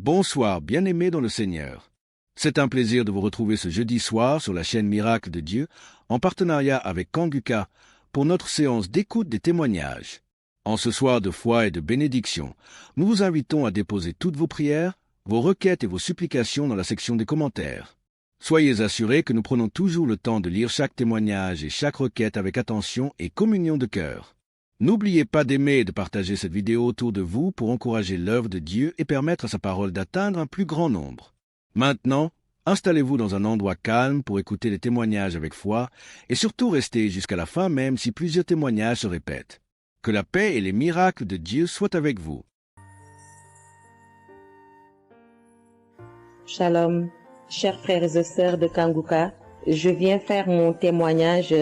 Bonsoir, bien-aimés dans le Seigneur. C'est un plaisir de vous retrouver ce jeudi soir sur la chaîne Miracle de Dieu, en partenariat avec Kanguka, pour notre séance d'écoute des témoignages. En ce soir de foi et de bénédiction, nous vous invitons à déposer toutes vos prières, vos requêtes et vos supplications dans la section des commentaires. Soyez assurés que nous prenons toujours le temps de lire chaque témoignage et chaque requête avec attention et communion de cœur. N'oubliez pas d'aimer et de partager cette vidéo autour de vous pour encourager l'œuvre de Dieu et permettre à sa parole d'atteindre un plus grand nombre. Maintenant, installez-vous dans un endroit calme pour écouter les témoignages avec foi et surtout restez jusqu'à la fin même si plusieurs témoignages se répètent. Que la paix et les miracles de Dieu soient avec vous. Shalom, chers frères et sœurs de Kanguka, je viens faire mon témoignage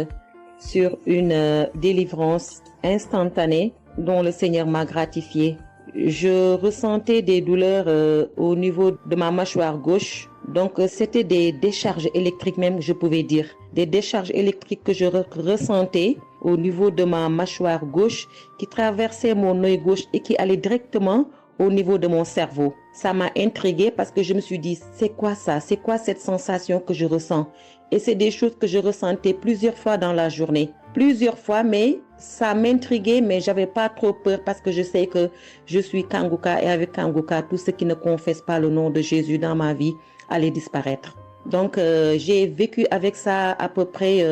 sur une délivrance instantanée dont le Seigneur m'a gratifié. Je ressentais des douleurs au niveau de ma mâchoire gauche. Donc c'était des décharges électriques même, je pouvais dire. Des décharges électriques que je ressentais au niveau de ma mâchoire gauche qui traversaient mon œil gauche et qui allaient directement au niveau de mon cerveau. Ça m'a intriguée parce que je me suis dit, c'est quoi ça? C'est quoi cette sensation que je ressens? Et c'est des choses que je ressentais plusieurs fois dans la journée. Plusieurs fois, mais ça m'intriguait, mais j'avais pas trop peur parce que je sais que je suis Kanguka et avec Kanguka, tout ce qui ne confesse pas le nom de Jésus dans ma vie allait disparaître. Donc, j'ai vécu avec ça à peu près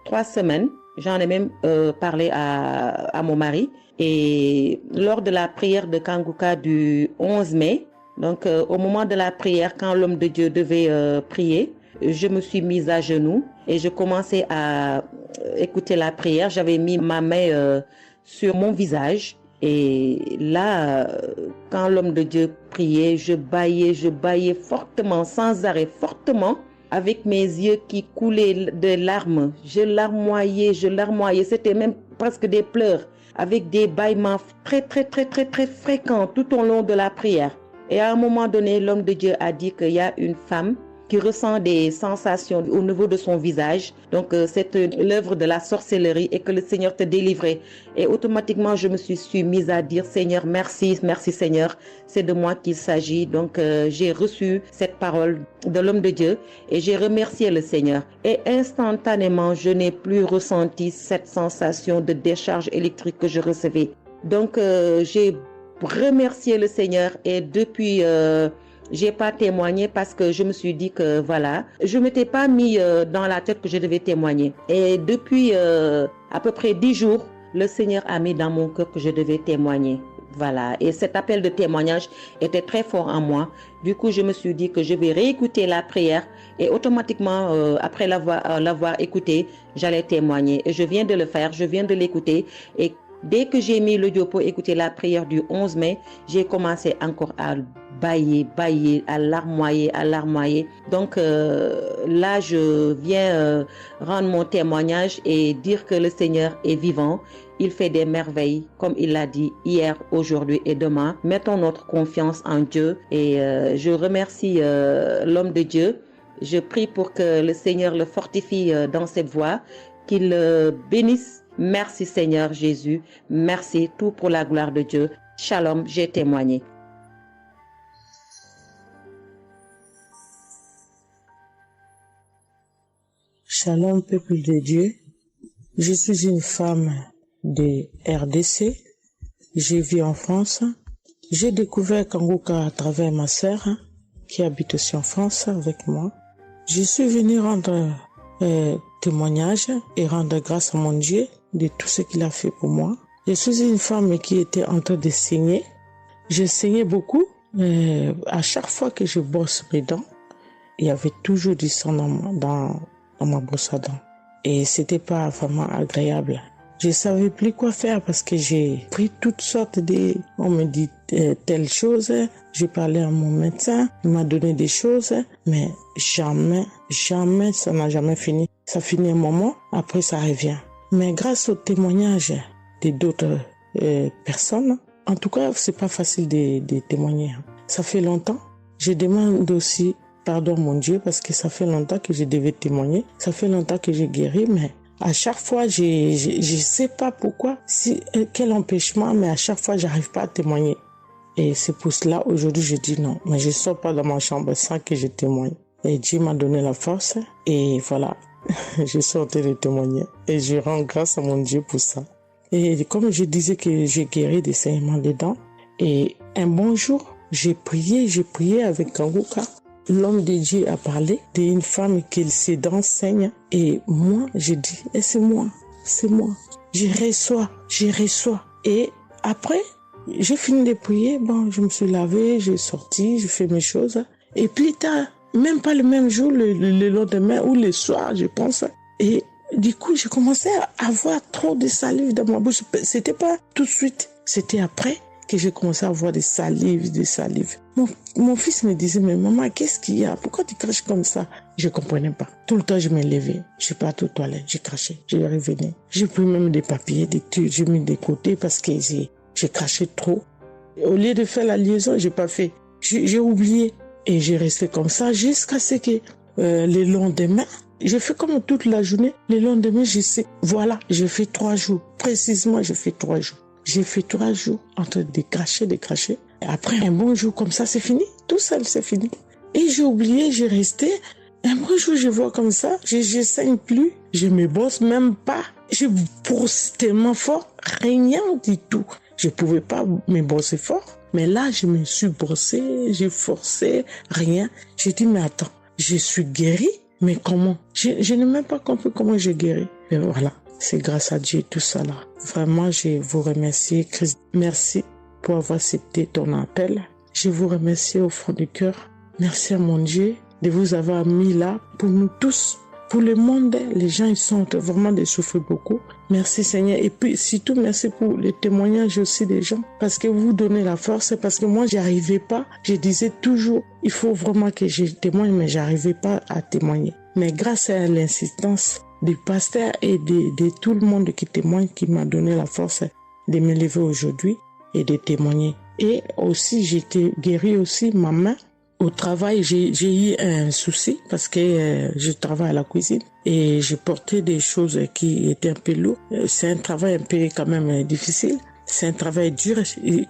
3 semaines. J'en ai même parlé à mon mari. Et lors de la prière de Kanguka du 11 mai, donc au moment de la prière, quand l'homme de Dieu devait prier, je me suis mise à genoux et je commençais à écouter la prière. J'avais mis ma main sur mon visage. Et là, quand l'homme de Dieu priait, je bâillais fortement, sans arrêt, fortement, avec mes yeux qui coulaient de larmes. Je larmoyais. C'était même presque des pleurs, avec des bâillements très fréquents tout au long de la prière. Et à un moment donné, l'homme de Dieu a dit qu'il y a une femme qui ressent des sensations au niveau de son visage. Donc, c'est l'œuvre de la sorcellerie et que le Seigneur te délivrait. Et automatiquement, je me suis mise à dire, Seigneur, merci Seigneur, c'est de moi qu'il s'agit. Donc, j'ai reçu cette parole de l'homme de Dieu et j'ai remercié le Seigneur. Et instantanément, je n'ai plus ressenti cette sensation de décharge électrique que je recevais. Donc, j'ai remercié le Seigneur et depuis... j'ai pas témoigné parce que je me suis dit que voilà, je m'étais pas mis dans la tête que je devais témoigner. Et depuis à peu près 10 jours, le Seigneur a mis dans mon cœur que je devais témoigner. Voilà. Et cet appel de témoignage était très fort en moi. Du coup, je me suis dit que je vais réécouter la prière et automatiquement, après l'avoir écouté, j'allais témoigner. Et je viens de le faire, je viens de l'écouter. Et dès que j'ai mis l'audio pour écouter la prière du 11 mai, j'ai commencé encore à bâiller, à larmoyer. Donc là, je viens rendre mon témoignage et dire que le Seigneur est vivant. Il fait des merveilles, comme il l'a dit hier, aujourd'hui et demain. Mettons notre confiance en Dieu et je remercie l'homme de Dieu. Je prie pour que le Seigneur le fortifie dans cette voie, qu'il le bénisse. Merci Seigneur Jésus, merci tout pour la gloire de Dieu. Shalom, j'ai témoigné. Shalom peuple de Dieu, je suis une femme de RDC, je vis en France. J'ai découvert Kanguka à travers ma sœur qui habite aussi en France avec moi. Je suis venue rendre témoignage et rendre grâce à mon Dieu de tout ce qu'il a fait pour moi. Je suis une femme qui était en train de saigner. Je saignais beaucoup. À chaque fois que je brosse mes dents, il y avait toujours du sang dans ma brosse à dents. Et c'était pas vraiment agréable. Je savais plus quoi faire parce que j'ai pris toutes sortes de... On me dit telle chose. J'ai parlé à mon médecin. Il m'a donné des choses. Mais jamais, ça n'a jamais fini. Ça finit un moment, après ça revient. Mais grâce au témoignage de d'autres personnes, en tout cas, c'est pas facile de témoigner. Ça fait longtemps. Je demande aussi pardon mon Dieu parce que ça fait longtemps que je devais témoigner. Ça fait longtemps que j'ai guéri, mais à chaque fois, je sais pas pourquoi, quel empêchement, mais à chaque fois, j'arrive pas à témoigner. Et c'est pour cela, aujourd'hui, je dis non. Mais je ne sors pas dans ma chambre sans que je témoigne. Et Dieu m'a donné la force. Et voilà, je suis en train de témoigner. Et je rends grâce à mon Dieu pour ça. Et comme je disais que j'ai guéri des saignements des dents. Et un bon jour, j'ai prié avec Kanguka. L'homme de Dieu a parlé d'une femme qui ses dents saignent. Et moi, j'ai dit, et c'est moi. Je reçois. Et après, j'ai fini de prier. Bon, je me suis lavé, j'ai sorti, j'ai fait mes choses. Et plus tard, même pas le même jour, le lendemain ou le soir, je pense. Et du coup, j'ai commencé à avoir trop de salive dans ma bouche. C'était pas tout de suite, c'était après que j'ai commencé à avoir des salives. Mon fils me disait, mais maman, qu'est-ce qu'il y a? Pourquoi tu craches comme ça? Je comprenais pas. Tout le temps, je me levais. Je suis partie aux toilettes, j'ai craché, je revenais. J'ai pris même des papiers, des trucs, j'ai mis de côté parce que j'ai craché trop. Au lieu de faire la liaison, j'ai pas fait. J'ai oublié. Et j'ai resté comme ça jusqu'à ce que le lendemain, j'ai fait comme toute la journée. Le lendemain, je sais, voilà, j'ai fait 3 jours. Précisément, j'ai fait 3 jours. J'ai fait 3 jours en train de cracher. Et après, un bon jour comme ça, c'est fini. Tout seul, c'est fini. Et j'ai oublié, j'ai resté. Un bon jour, je vois comme ça, je saigne plus. Je me brosse même pas. Je brosse tellement fort, rien du tout. Je pouvais pas me brosser fort. Mais là, je me suis brossé, j'ai forcé, rien. J'ai dit, mais attends, je suis guérie, mais comment? Je n'ai même pas compris comment j'ai guéri. Mais voilà, c'est grâce à Dieu tout ça là. Vraiment, je vous remercie, Christ. Merci pour avoir accepté ton appel. Je vous remercie au fond du cœur. Merci à mon Dieu de vous avoir mis là pour nous tous. Pour le monde, les gens, ils sont vraiment de souffrir beaucoup. Merci Seigneur. Et puis, surtout, merci pour les témoignages aussi des gens. Parce que vous donnez la force. Parce que moi, j'arrivais pas. Je disais toujours, il faut vraiment que je témoigne, mais j'arrivais pas à témoigner. Mais grâce à l'insistance du pasteur et de tout le monde qui témoigne, qui m'a donné la force de me lever aujourd'hui et de témoigner. Et aussi, j'étais guérie aussi, ma main. Au travail, j'ai eu un souci parce que je travaille à la cuisine et j'ai porté des choses qui étaient un peu lourdes. C'est un travail un peu quand même difficile. C'est un travail dur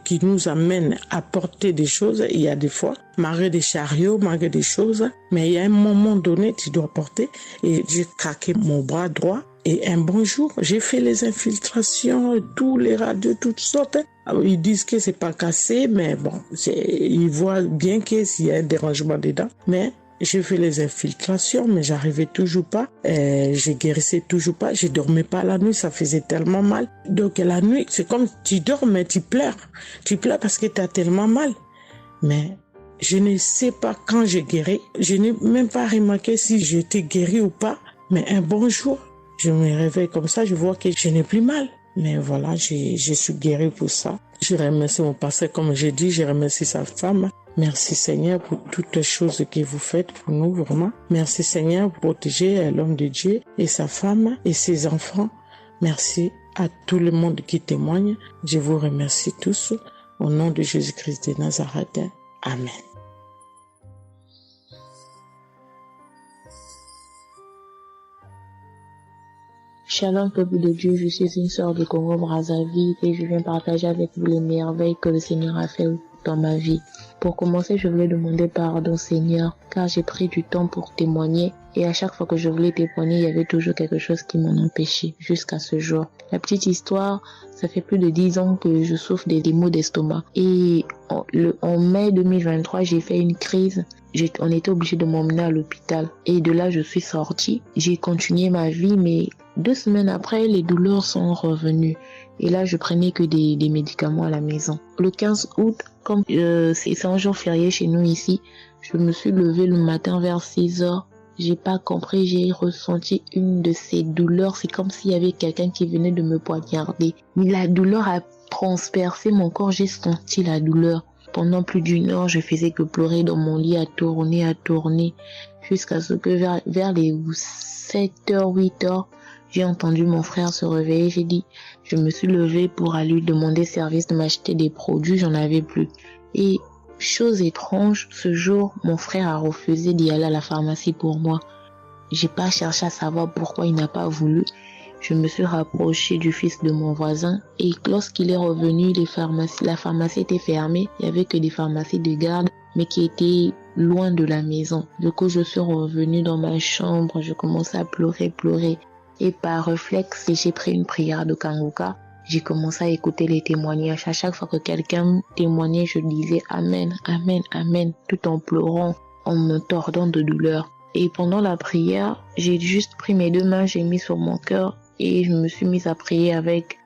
qui nous amène à porter des choses. Il y a des fois, malgré des chariots, malgré des choses, mais il y a un moment donné, tu dois porter. Et j'ai craqué mon bras droit. Et un bon jour, j'ai fait les infiltrations, tous les radios, toutes sortes. Ils disent que c'est pas cassé, mais bon, ils voient bien qu'il y a un dérangement dedans. Mais j'ai fait les infiltrations, mais j'arrivais toujours pas. Je guérissais toujours pas. Je dormais pas la nuit, ça faisait tellement mal. Donc la nuit, c'est comme tu dors, mais tu pleures. Tu pleures parce que tu as tellement mal. Mais je ne sais pas quand j'ai guéri. Je n'ai même pas remarqué si j'étais guéri ou pas. Mais un bon jour, je me réveille comme ça, je vois que je n'ai plus mal. Mais voilà, je suis guérie pour ça. Je remercie mon pasteur, comme j'ai dit, je remercie sa femme. Merci Seigneur pour toutes les choses que vous faites pour nous, vraiment. Merci Seigneur pour protéger l'homme de Dieu et sa femme et ses enfants. Merci à tout le monde qui témoigne. Je vous remercie tous. Au nom de Jésus-Christ de Nazareth. Amen. Shalom, peuple de Dieu, je suis une sœur de Congo-Brazzaville et je viens partager avec vous les merveilles que le Seigneur a fait dans ma vie. Pour commencer, je voulais demander pardon, Seigneur, car j'ai pris du temps pour témoigner et à chaque fois que je voulais témoigner, il y avait toujours quelque chose qui m'en empêchait jusqu'à ce jour. La petite histoire, ça fait plus de 10 ans que je souffre des maux d'estomac et en mai 2023, j'ai fait une crise. On était obligé de m'emmener à l'hôpital et de là, je suis sortie. J'ai continué ma vie, mais 2 semaines après, les douleurs sont revenues. Et là, je prenais que des médicaments à la maison. Le 15 août, comme c'est un jour férié chez nous ici, je me suis levée le matin vers 6 heures. J'ai pas compris, j'ai ressenti une de ces douleurs. C'est comme s'il y avait quelqu'un qui venait de me poignarder. Mais la douleur a transpercé mon corps, j'ai senti la douleur. Pendant plus d'1 heure, je faisais que pleurer dans mon lit, à tourner, jusqu'à ce que vers les 7h, 8h, j'ai entendu mon frère se réveiller. Je me suis levée pour aller lui demander service de m'acheter des produits, j'en avais plus. Et chose étrange, ce jour, mon frère a refusé d'y aller à la pharmacie pour moi. J'ai pas cherché à savoir pourquoi il n'a pas voulu. je me suis rapprochée du fils de mon voisin et lorsqu'il est revenu, la pharmacie était fermée. Il n'y avait que des pharmacies de garde, mais qui étaient loin de la maison. Du coup, je suis revenue dans ma chambre, je commençais à pleurer. Et par réflexe, j'ai pris une prière de Kanguka. J'ai commencé à écouter les témoignages. À chaque fois que quelqu'un témoignait, je disais Amen, Amen, Amen, tout en pleurant, en me tordant de douleur. Et pendant la prière, j'ai juste pris mes 2 mains, j'ai mis sur mon cœur et je me suis mise à prier avec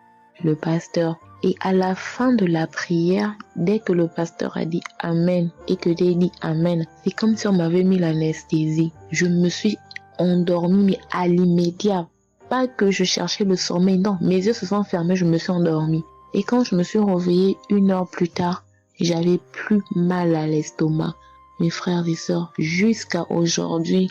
le pasteur. Et à la fin de la prière, dès que le pasteur a dit Amen et que j'ai dit Amen, c'est comme si on m'avait mis l'anesthésie. Je me suis endormie, mais à l'immédiat. Pas que je cherchais le sommeil, non. Mes yeux se sont fermés, je me suis endormie. Et quand je me suis réveillée 1 heure plus tard, j'avais plus mal à l'estomac. Mes frères et sœurs, jusqu'à aujourd'hui,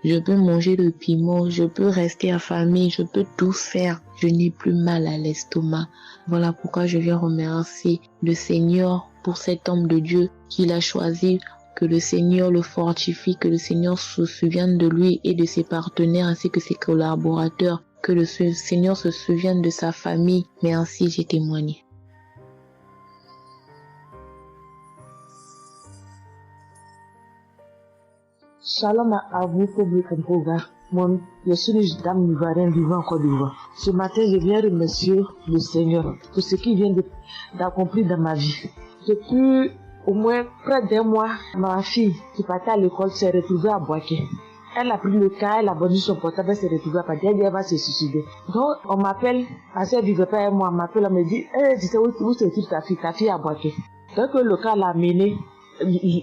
je peux manger le piment, je peux rester affamée, je peux tout faire. Je n'ai plus mal à l'estomac. Voilà pourquoi je viens remercier le Seigneur pour cet homme de Dieu qu'il a choisi. Que le Seigneur le fortifie, que le Seigneur se souvienne de lui et de ses partenaires ainsi que ses collaborateurs, que le Seigneur se souvienne de sa famille. Mais ainsi j'ai témoigné. Shalom à vous, public Kanguka. Je suis une dame ivoirienne vivant en Côte d'Ivoire. Ce matin, je viens remercier le Seigneur pour ce qu'il vient d'accomplir dans ma vie. Depuis au moins près d'1 mois, ma fille qui partait à l'école s'est retrouvée à Boaké. Elle a pris le cas, elle a vendu son portable, elle s'est retrouvée à Boaké, elle va se suicider. Donc on m'appelle, parce qu'elle ne vivait pas 1 mois, on m'appelle, on me dit, tu sais où se trouve ta fille à Boaké. Donc le cas l'a amenée,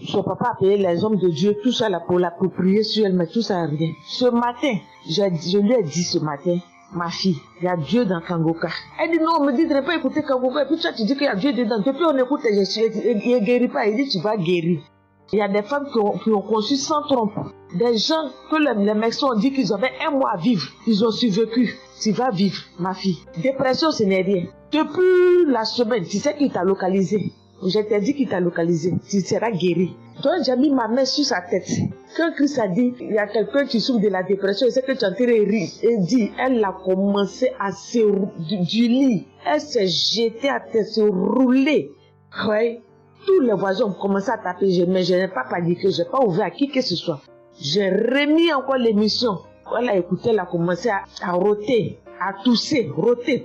son papa a payé les hommes de Dieu, tout ça là pour l'approprier sur elle, mais tout ça rien. Ce matin, je lui ai dit ce matin, ma fille, il y a Dieu dans Kanguka. Elle dit non, on me dit de ne pas écouter Kanguka. Et puis toi, tu dis qu'il y a Dieu dedans. Depuis on écoute, il ne guérit pas. Il dit tu vas guérir. Il y a des femmes qui ont conçu sans trompe. Des gens que les médecins ont dit qu'ils avaient 1 mois à vivre. Ils ont survécu. Tu vas vivre, ma fille. Dépression, ce n'est rien. Depuis la semaine, tu sais qui t'a localisé. Je t'ai dit qu'il t'a localisé. Tu seras guéri. Donc j'ai mis ma main sur sa tête. Quand Christ a dit, il y a quelqu'un qui souffre de la dépression, c'est que tu es en train de rire. Et dit, elle a commencé à se du lit. Elle s'est jetée à terre, se rouler. Ouais. Tous les voisins ont commencé à taper, mais je n'ai pas paniqué, je n'ai pas ouvert à qui que ce soit. J'ai remis encore l'émission. Quand elle a écouté, elle a commencé à roter, à tousser,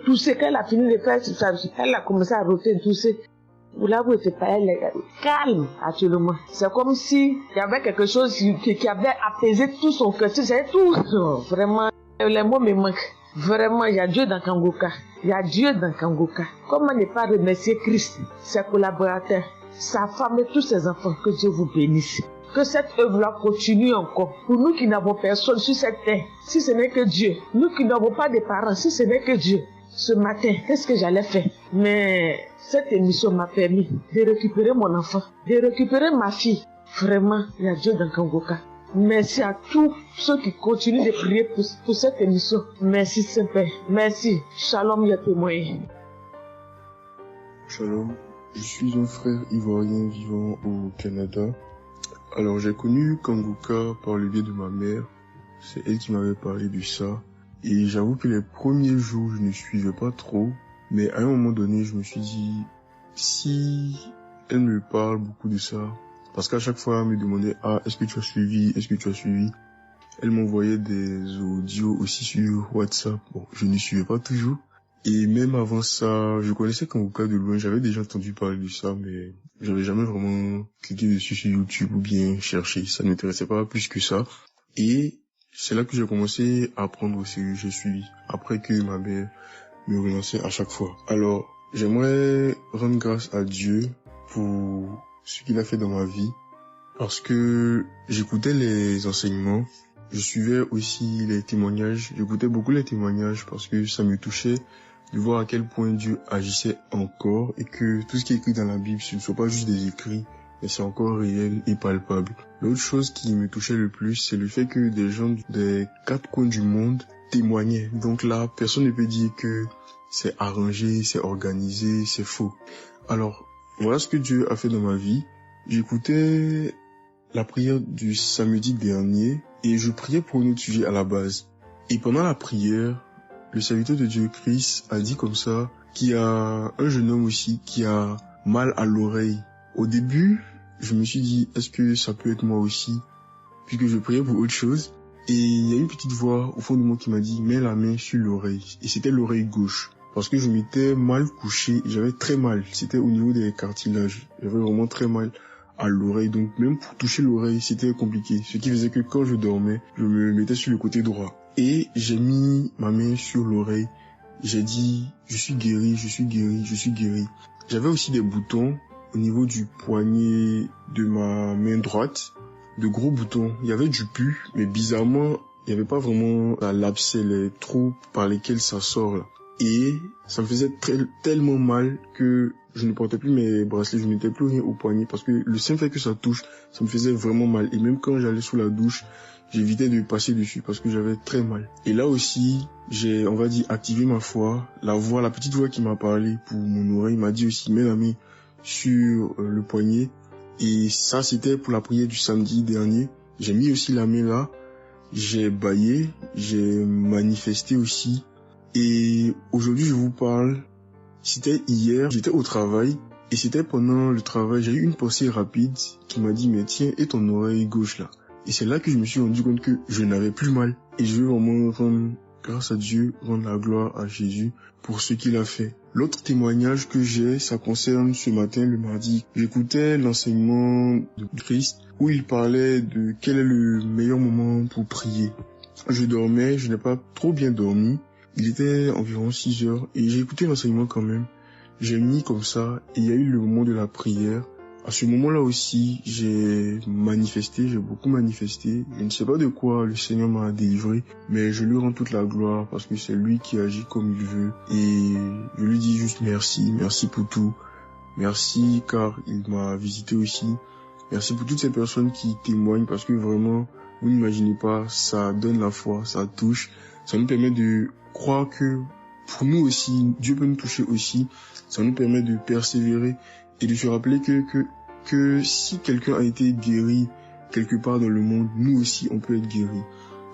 tousser. Quand elle a fini de faire ça, elle a commencé à roter, tousser. Vous l'avez fait pas, elle est calme actuellement. C'est comme si il y avait quelque chose qui avait apaisé tout son cœur. C'est tout. Vraiment, les mots me manquent. Vraiment, il y a Dieu dans Kanguka. Il y a Dieu dans Kanguka. Comment ne pas remercier Christ, ses collaborateurs, sa femme et tous ses enfants. Que Dieu vous bénisse. Que cette œuvre-là continue encore. Pour nous qui n'avons personne sur cette terre, si ce n'est que Dieu. Nous qui n'avons pas de parents, si ce n'est que Dieu. Ce matin, qu'est-ce que j'allais faire? Mais cette émission m'a permis de récupérer mon enfant, de récupérer ma fille. Vraiment, il y a Dieu dans Kanguka. Merci à tous ceux qui continuent de prier pour cette émission. Merci Saint-Père. Merci. Shalom, ya témoin. Shalom. Je suis un frère ivoirien vivant au Canada. Alors j'ai connu Kanguka par le biais de ma mère. C'est elle qui m'avait parlé de ça. Et j'avoue que les premiers jours, je ne suivais pas trop. Mais à un moment donné, je me suis dit, si elle me parle beaucoup de ça, parce qu'à chaque fois, elle me demandait, est-ce que tu as suivi? Elle m'envoyait des audios aussi sur WhatsApp. Bon, je ne suivais pas toujours. Et même avant ça, je connaissais Kanguka de loin. J'avais déjà entendu parler de ça, mais j'avais jamais vraiment cliqué dessus sur YouTube ou bien cherché. Ça ne m'intéressait pas plus que ça. Et c'est là que j'ai commencé à prendre au sérieux. Je suis après que ma mère me relançait à chaque fois. Alors, j'aimerais rendre grâce à Dieu pour ce qu'il a fait dans ma vie. Parce que j'écoutais les enseignements. Je suivais aussi les témoignages. J'écoutais beaucoup les témoignages parce que ça me touchait de voir à quel point Dieu agissait encore et que tout ce qui est écrit dans la Bible, ce ne soit pas juste des écrits, mais c'est encore réel et palpable. L'autre chose qui me touchait le plus, c'est le fait que des gens des 4 coins du monde témoignaient. Donc là, personne ne peut dire que c'est arrangé, c'est organisé, c'est faux. Alors, voilà ce que Dieu a fait dans ma vie. J'écoutais la prière du samedi dernier et je priais pour un autre sujet à la base. Et pendant la prière, le serviteur de Dieu, Christ, a dit comme ça, qu'il y a un jeune homme aussi qui a mal à l'oreille. Au début, je me suis dit, est-ce que ça peut être moi aussi? Puisque je priais pour autre chose. Et il y a une petite voix au fond de moi qui m'a dit, mets la main sur l'oreille. Et c'était l'oreille gauche. Parce que je m'étais mal couché et j'avais très mal. C'était au niveau des cartilages. J'avais vraiment très mal à l'oreille. Donc même pour toucher l'oreille, c'était compliqué. Ce qui faisait que quand je dormais, je me mettais sur le côté droit. Et j'ai mis ma main sur l'oreille. J'ai dit, je suis guéri, je suis guéri, je suis guéri. J'avais aussi des boutons au niveau du poignet de ma main droite. De gros boutons. Il y avait du pus, mais bizarrement, il n'y avait pas vraiment l'abcès, les trous par lesquels ça sort là. Et ça me faisait tellement mal que je ne portais plus mes bracelets, je ne mettais plus rien au poignet parce que le simple fait que ça touche, ça me faisait vraiment mal. Et même quand j'allais sous la douche, j'évitais de passer dessus parce que j'avais très mal. Et là aussi, j'ai, on va dire, activé ma foi. La petite voix qui m'a parlé pour mon oreille m'a dit aussi, mets la main sur le poignet. Et ça, c'était pour la prière du samedi dernier. J'ai mis aussi la main là. J'ai bâillé, j'ai manifesté aussi. Et aujourd'hui, je vous parle. C'était hier, j'étais au travail. Et c'était pendant le travail, j'ai eu une pensée rapide qui m'a dit, mais tiens, et ton oreille gauche là? Et c'est là que je me suis rendu compte que je n'avais plus mal. Et je veux vraiment rendre grâce à Dieu, rendre la gloire à Jésus pour ce qu'il a fait. L'autre témoignage que j'ai, ça concerne ce matin, le mardi. J'écoutais l'enseignement de Christ où il parlait de quel est le meilleur moment pour prier. Je dormais, je n'ai pas trop bien dormi. Il était environ 6 heures et j'ai écouté l'enseignement quand même. J'ai mis comme ça et il y a eu le moment de la prière. À ce moment-là aussi, j'ai manifesté, j'ai beaucoup manifesté. Je ne sais pas de quoi le Seigneur m'a délivré, mais je lui rends toute la gloire parce que c'est lui qui agit comme il veut. Et je lui dis juste merci, merci pour tout. Merci car il m'a visité aussi. Merci pour toutes ces personnes qui témoignent parce que vraiment, vous n'imaginez pas, ça donne la foi, ça touche. Ça nous permet de croire que pour nous aussi, Dieu peut nous toucher aussi. Ça nous permet de persévérer et de se rappeler que si quelqu'un a été guéri quelque part dans le monde, nous aussi on peut être guéri.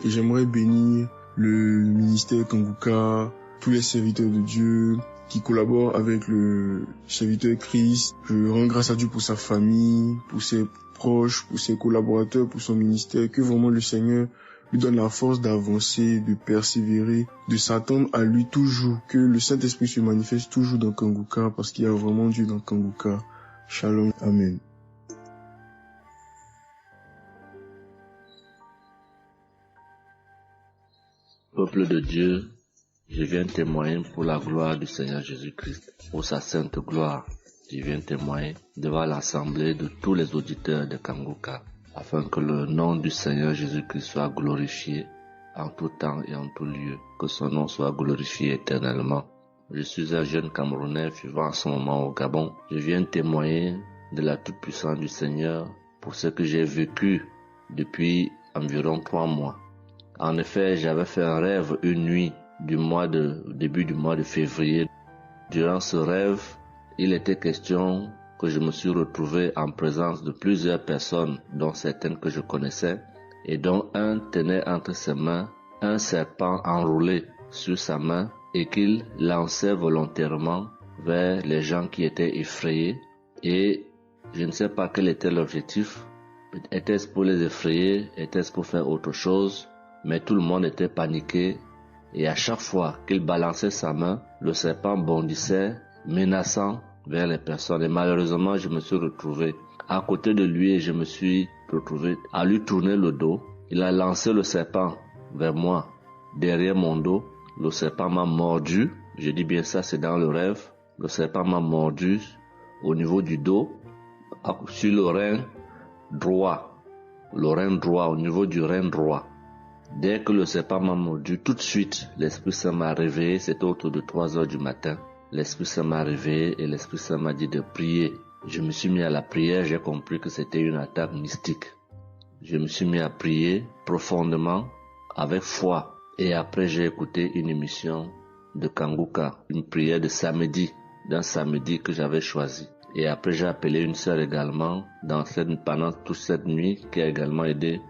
Et j'aimerais bénir le ministère Kanguka, tous les serviteurs de Dieu qui collaborent avec le serviteur Christ. Je rends grâce à Dieu pour sa famille, pour ses proches, pour ses collaborateurs, pour son ministère, que vraiment le Seigneur lui donne la force d'avancer, de persévérer, de s'attendre à lui toujours, que le Saint-Esprit se manifeste toujours dans Kanguka, parce qu'il y a vraiment Dieu dans Kanguka. Shalom, Amen. Peuple de Dieu, je viens témoigner pour la gloire du Seigneur Jésus-Christ, pour sa sainte gloire. Je viens témoigner devant l'assemblée de tous les auditeurs de Kanguka, afin que le nom du Seigneur Jésus-Christ soit glorifié en tout temps et en tout lieu, que son nom soit glorifié éternellement. Je suis un jeune Camerounais vivant en ce moment au Gabon. Je viens témoigner de la toute-puissance du Seigneur pour ce que j'ai vécu depuis environ 3 mois. En effet, j'avais fait un rêve une nuit début du mois de février. Durant ce rêve, il était question que je me suis retrouvé en présence de plusieurs personnes, dont certaines que je connaissais, et dont un tenait entre ses mains un serpent enroulé sur sa main et qu'il lançait volontairement vers les gens qui étaient effrayés. Et je ne sais pas quel était l'objectif. Était-ce pour les effrayer? Était-ce pour faire autre chose? Mais tout le monde était paniqué. Et à chaque fois qu'il balançait sa main, le serpent bondissait, menaçant vers les personnes. Et malheureusement, je me suis retrouvé à côté de lui et je me suis retrouvé à lui tourner le dos. Il a lancé le serpent vers moi, derrière mon dos. Le serpent m'a mordu. Je dis bien ça, c'est dans le rêve. Le serpent m'a mordu au niveau du dos, sur le rein droit. Le rein droit, au niveau du rein droit. Dès que le serpent m'a mordu, tout de suite, l'Esprit Saint m'a réveillé. C'était autour de 3 heures du matin. L'Esprit Saint m'a réveillé et l'Esprit Saint m'a dit de prier. Je me suis mis à la prière, j'ai compris que c'était une attaque mystique. Je me suis mis à prier profondément, avec foi. Et après, j'ai écouté une émission de Kanguka, une prière de samedi, d'un samedi que j'avais choisi. Et après, j'ai appelé une sœur également pendant toute cette nuit qui a également aidé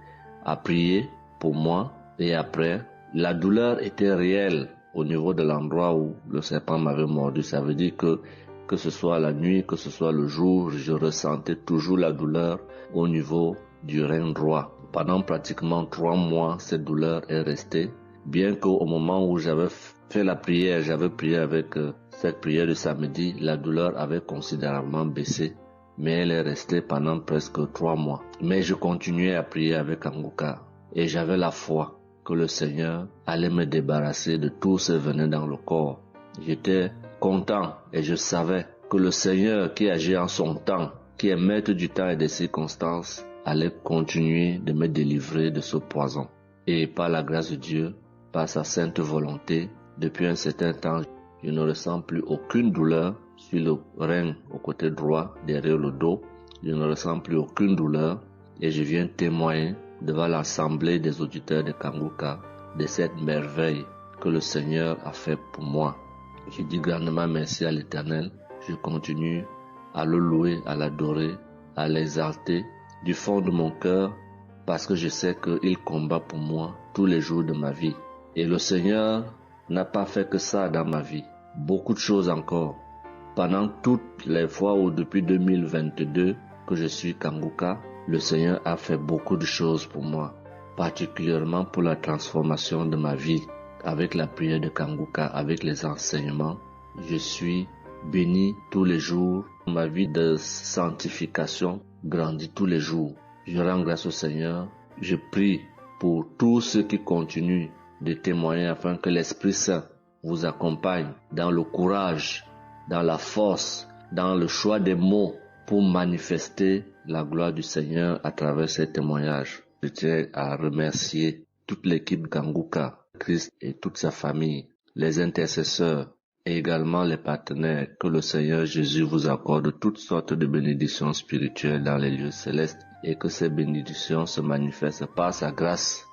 à prier pour moi. Et après, la douleur était réelle au niveau de l'endroit où le serpent m'avait mordu. Ça veut dire que ce soit la nuit, que ce soit le jour, je ressentais toujours la douleur au niveau du rein droit. Pendant pratiquement 3 mois, cette douleur est restée. Bien qu'au moment où j'avais fait la prière, j'avais prié avec cette prière de samedi, la douleur avait considérablement baissé. Mais elle est restée pendant presque 3 mois. Mais je continuais à prier avec Kanguka. Et j'avais la foi que le Seigneur allait me débarrasser de tout ce venin dans le corps. J'étais content et je savais que le Seigneur qui agit en son temps, qui est maître du temps et des circonstances, allait continuer de me délivrer de ce poison. Et par la grâce de Dieu, par sa sainte volonté, depuis un certain temps, je ne ressens plus aucune douleur sur le rein au côté droit, derrière le dos. Je ne ressens plus aucune douleur et je viens témoigner devant l'assemblée des auditeurs de Kanguka de cette merveille que le Seigneur a fait pour moi. Je dis grandement merci à l'Éternel. Je continue à le louer, à l'adorer, à l'exalter du fond de mon cœur parce que je sais qu'il combat pour moi tous les jours de ma vie. Et le Seigneur n'a pas fait que ça dans ma vie. Beaucoup de choses encore. Pendant toutes les fois où depuis 2022 que je suis Kanguka, le Seigneur a fait beaucoup de choses pour moi, particulièrement pour la transformation de ma vie. Avec la prière de Kanguka, avec les enseignements, je suis béni tous les jours. Ma vie de sanctification grandit tous les jours. Je rends grâce au Seigneur. Je prie pour tous ceux qui continuent de témoigner afin que l'Esprit Saint vous accompagne dans le courage, dans la force, dans le choix des mots pour manifester la gloire du Seigneur à travers ces témoignages. Je tiens à remercier toute l'équipe Kanguka, Christ et toute sa famille, les intercesseurs et également les partenaires. Que le Seigneur Jésus vous accorde toutes sortes de bénédictions spirituelles dans les lieux célestes et que ces bénédictions se manifestent par sa grâce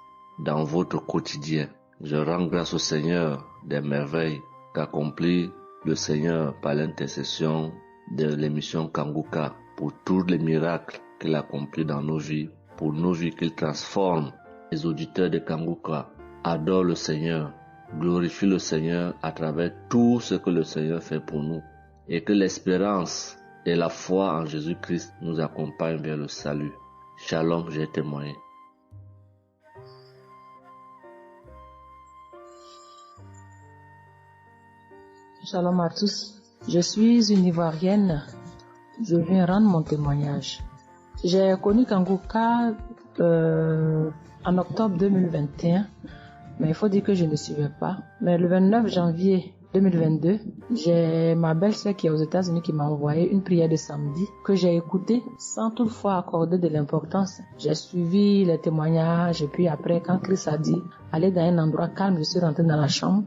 dans votre quotidien. Je rends grâce au Seigneur des merveilles qu'accomplit le Seigneur par l'intercession de l'émission Kanguka pour tous les miracles qu'il accomplit dans nos vies, pour nos vies qu'il transforme. Les auditeurs de Kanguka adorent le Seigneur, glorifient le Seigneur à travers tout ce que le Seigneur fait pour nous et que l'espérance et la foi en Jésus-Christ nous accompagnent vers le salut. Shalom, j'ai témoigné. Shalom à tous. Je suis une Ivoirienne. Je viens rendre mon témoignage. J'ai connu Kanguka en octobre 2021, mais il faut dire que je ne suivais pas. Mais le 29 janvier 2022, j'ai ma belle-sœur qui est aux États-Unis qui m'a envoyé une prière de samedi que j'ai écoutée sans toutefois accorder de l'importance. J'ai suivi les témoignages et puis après, quand Christ a dit aller dans un endroit calme, je suis rentrée dans la chambre.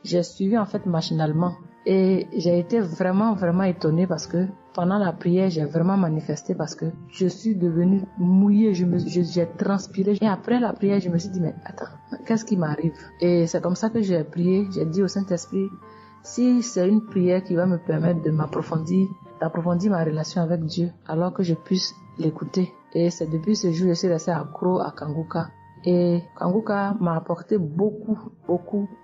J'ai suivi en fait machinalement et j'ai été vraiment étonnée parce que pendant la prière, j'ai vraiment manifesté parce que je suis devenue mouillée, j'ai transpiré. Et après la prière, je me suis dit, mais attends, qu'est-ce qui m'arrive? Et c'est comme ça que j'ai prié, j'ai dit au Saint-Esprit, si c'est une prière qui va me permettre d'approfondir ma relation avec Dieu, alors que je puisse l'écouter. Et c'est depuis ce jour que je suis restée accro à Kanguka. Et Kanguka m'a apporté beaucoup.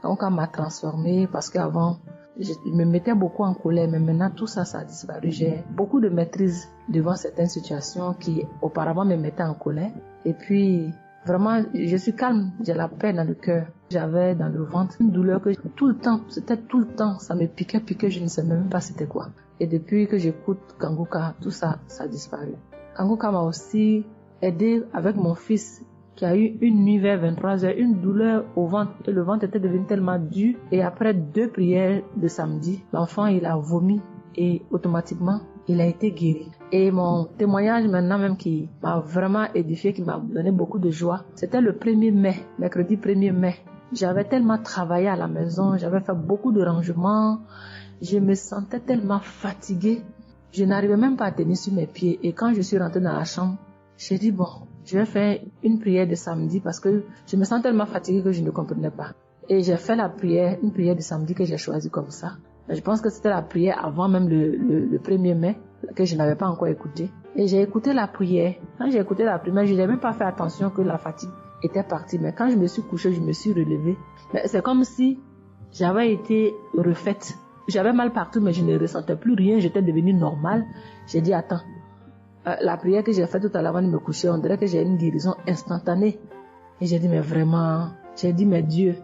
Kanguka m'a transformée parce qu'avant, je me mettais beaucoup en colère, mais maintenant tout ça a disparu. J'ai beaucoup de maîtrise devant certaines situations qui auparavant me mettaient en colère. Et puis, vraiment, je suis calme, j'ai la paix dans le cœur. J'avais dans le ventre une douleur que tout le temps, ça me piquait, je ne sais même pas c'était quoi. Et depuis que j'écoute Kanguka, tout ça a disparu. Kanguka m'a aussi aidé avec mon fils qui a eu une nuit vers 23h, une douleur au ventre. Et le ventre était devenu tellement dur. Et après 2 prières de samedi, l'enfant, il a vomi et automatiquement, il a été guéri. Et mon témoignage maintenant même qui m'a vraiment édifié, qui m'a donné beaucoup de joie, c'était le 1er mai, mercredi 1er mai. J'avais tellement travaillé à la maison, j'avais fait beaucoup de rangements, je me sentais tellement fatiguée. Je n'arrivais même pas à tenir sur mes pieds. Et quand je suis rentrée dans la chambre, j'ai dit bon, je vais faire une prière de samedi parce que je me sens tellement fatiguée que je ne comprenais pas. Et j'ai fait une prière de samedi que j'ai choisie comme ça. Je pense que c'était la prière avant même le 1er mai que je n'avais pas encore écouté. Et j'ai écouté la prière. Quand j'ai écouté la prière, je n'ai même pas fait attention que la fatigue était partie. Mais quand je me suis couchée, je me suis relevée. Mais c'est comme si j'avais été refaite. J'avais mal partout, mais je ne ressentais plus rien. J'étais devenue normale. J'ai dit, attends, la prière que j'ai faite tout à l'heure avant de me coucher, on dirait que j'ai une guérison instantanée. Et j'ai dit, mais vraiment, mais Dieu,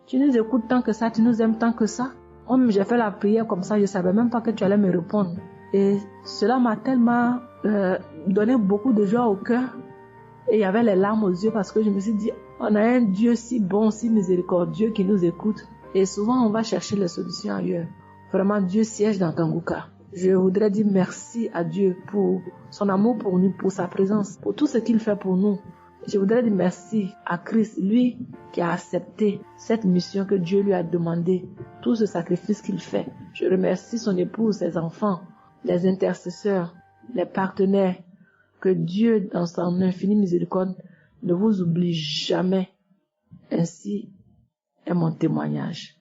tu nous écoutes tant que ça, tu nous aimes tant que ça. Moi-même, j'ai fait la prière comme ça, je ne savais même pas que tu allais me répondre. Et cela m'a tellement donné beaucoup de joie au cœur. Et il y avait les larmes aux yeux parce que je me suis dit, on a un Dieu si bon, si miséricordieux qui nous écoute. Et souvent, on va chercher les solutions ailleurs. Vraiment, Dieu siège dans Kanguka. Je voudrais dire merci à Dieu pour son amour pour nous, pour sa présence, pour tout ce qu'il fait pour nous. Je voudrais dire merci à Christ, lui qui a accepté cette mission que Dieu lui a demandé, tout ce sacrifice qu'il fait. Je remercie son épouse, ses enfants, les intercesseurs, les partenaires. Que Dieu, dans son infinie miséricorde, ne vous oublie jamais. Ainsi est mon témoignage.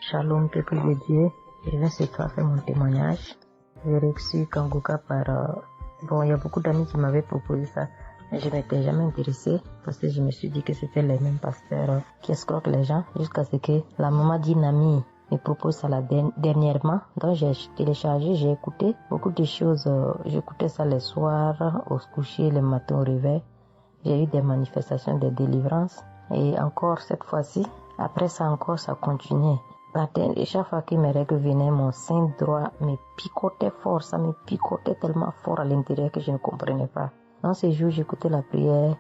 Shalom, peuple de Dieu. Je viens ce soir faire mon témoignage. J'ai reçu Kanguka par... il y a beaucoup d'amis qui m'avaient proposé ça. Mais je m'étais jamais intéressée parce que je me suis dit que c'était les mêmes pasteurs qui escroquent les gens jusqu'à ce que la maman d'une amie me propose ça dernièrement. Donc j'ai téléchargé, j'ai écouté beaucoup de choses. J'écoutais ça les soirs, au coucher, le matin au réveil. J'ai eu des manifestations de délivrance. Et encore cette fois-ci, après ça encore, ça continuait. Et chaque fois que mes règles venaient, mon sein droit me picotait fort. Ça me picotait tellement fort à l'intérieur que je ne comprenais pas. Dans ces jours, j'écoutais la prière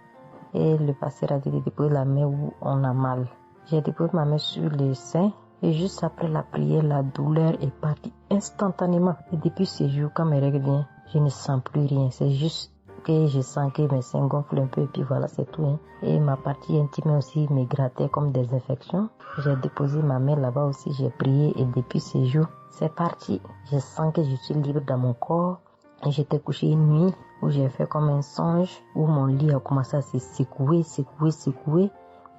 et le pasteur a dit de déposer la main où on a mal. J'ai déposé ma main sur le sein et juste après la prière, la douleur est partie instantanément. Et depuis ces jours, quand mes règles viennent, je ne sens plus rien. C'est juste que je sens que mes seins gonflent un peu et puis voilà, c'est tout. Et ma partie intime aussi me grattait comme des infections. J'ai déposé ma main là-bas aussi, j'ai prié et depuis ces jours, c'est parti. Je sens que je suis libre dans mon corps. Et j'étais couché une nuit où j'ai fait comme un songe, où mon lit a commencé à se secouer.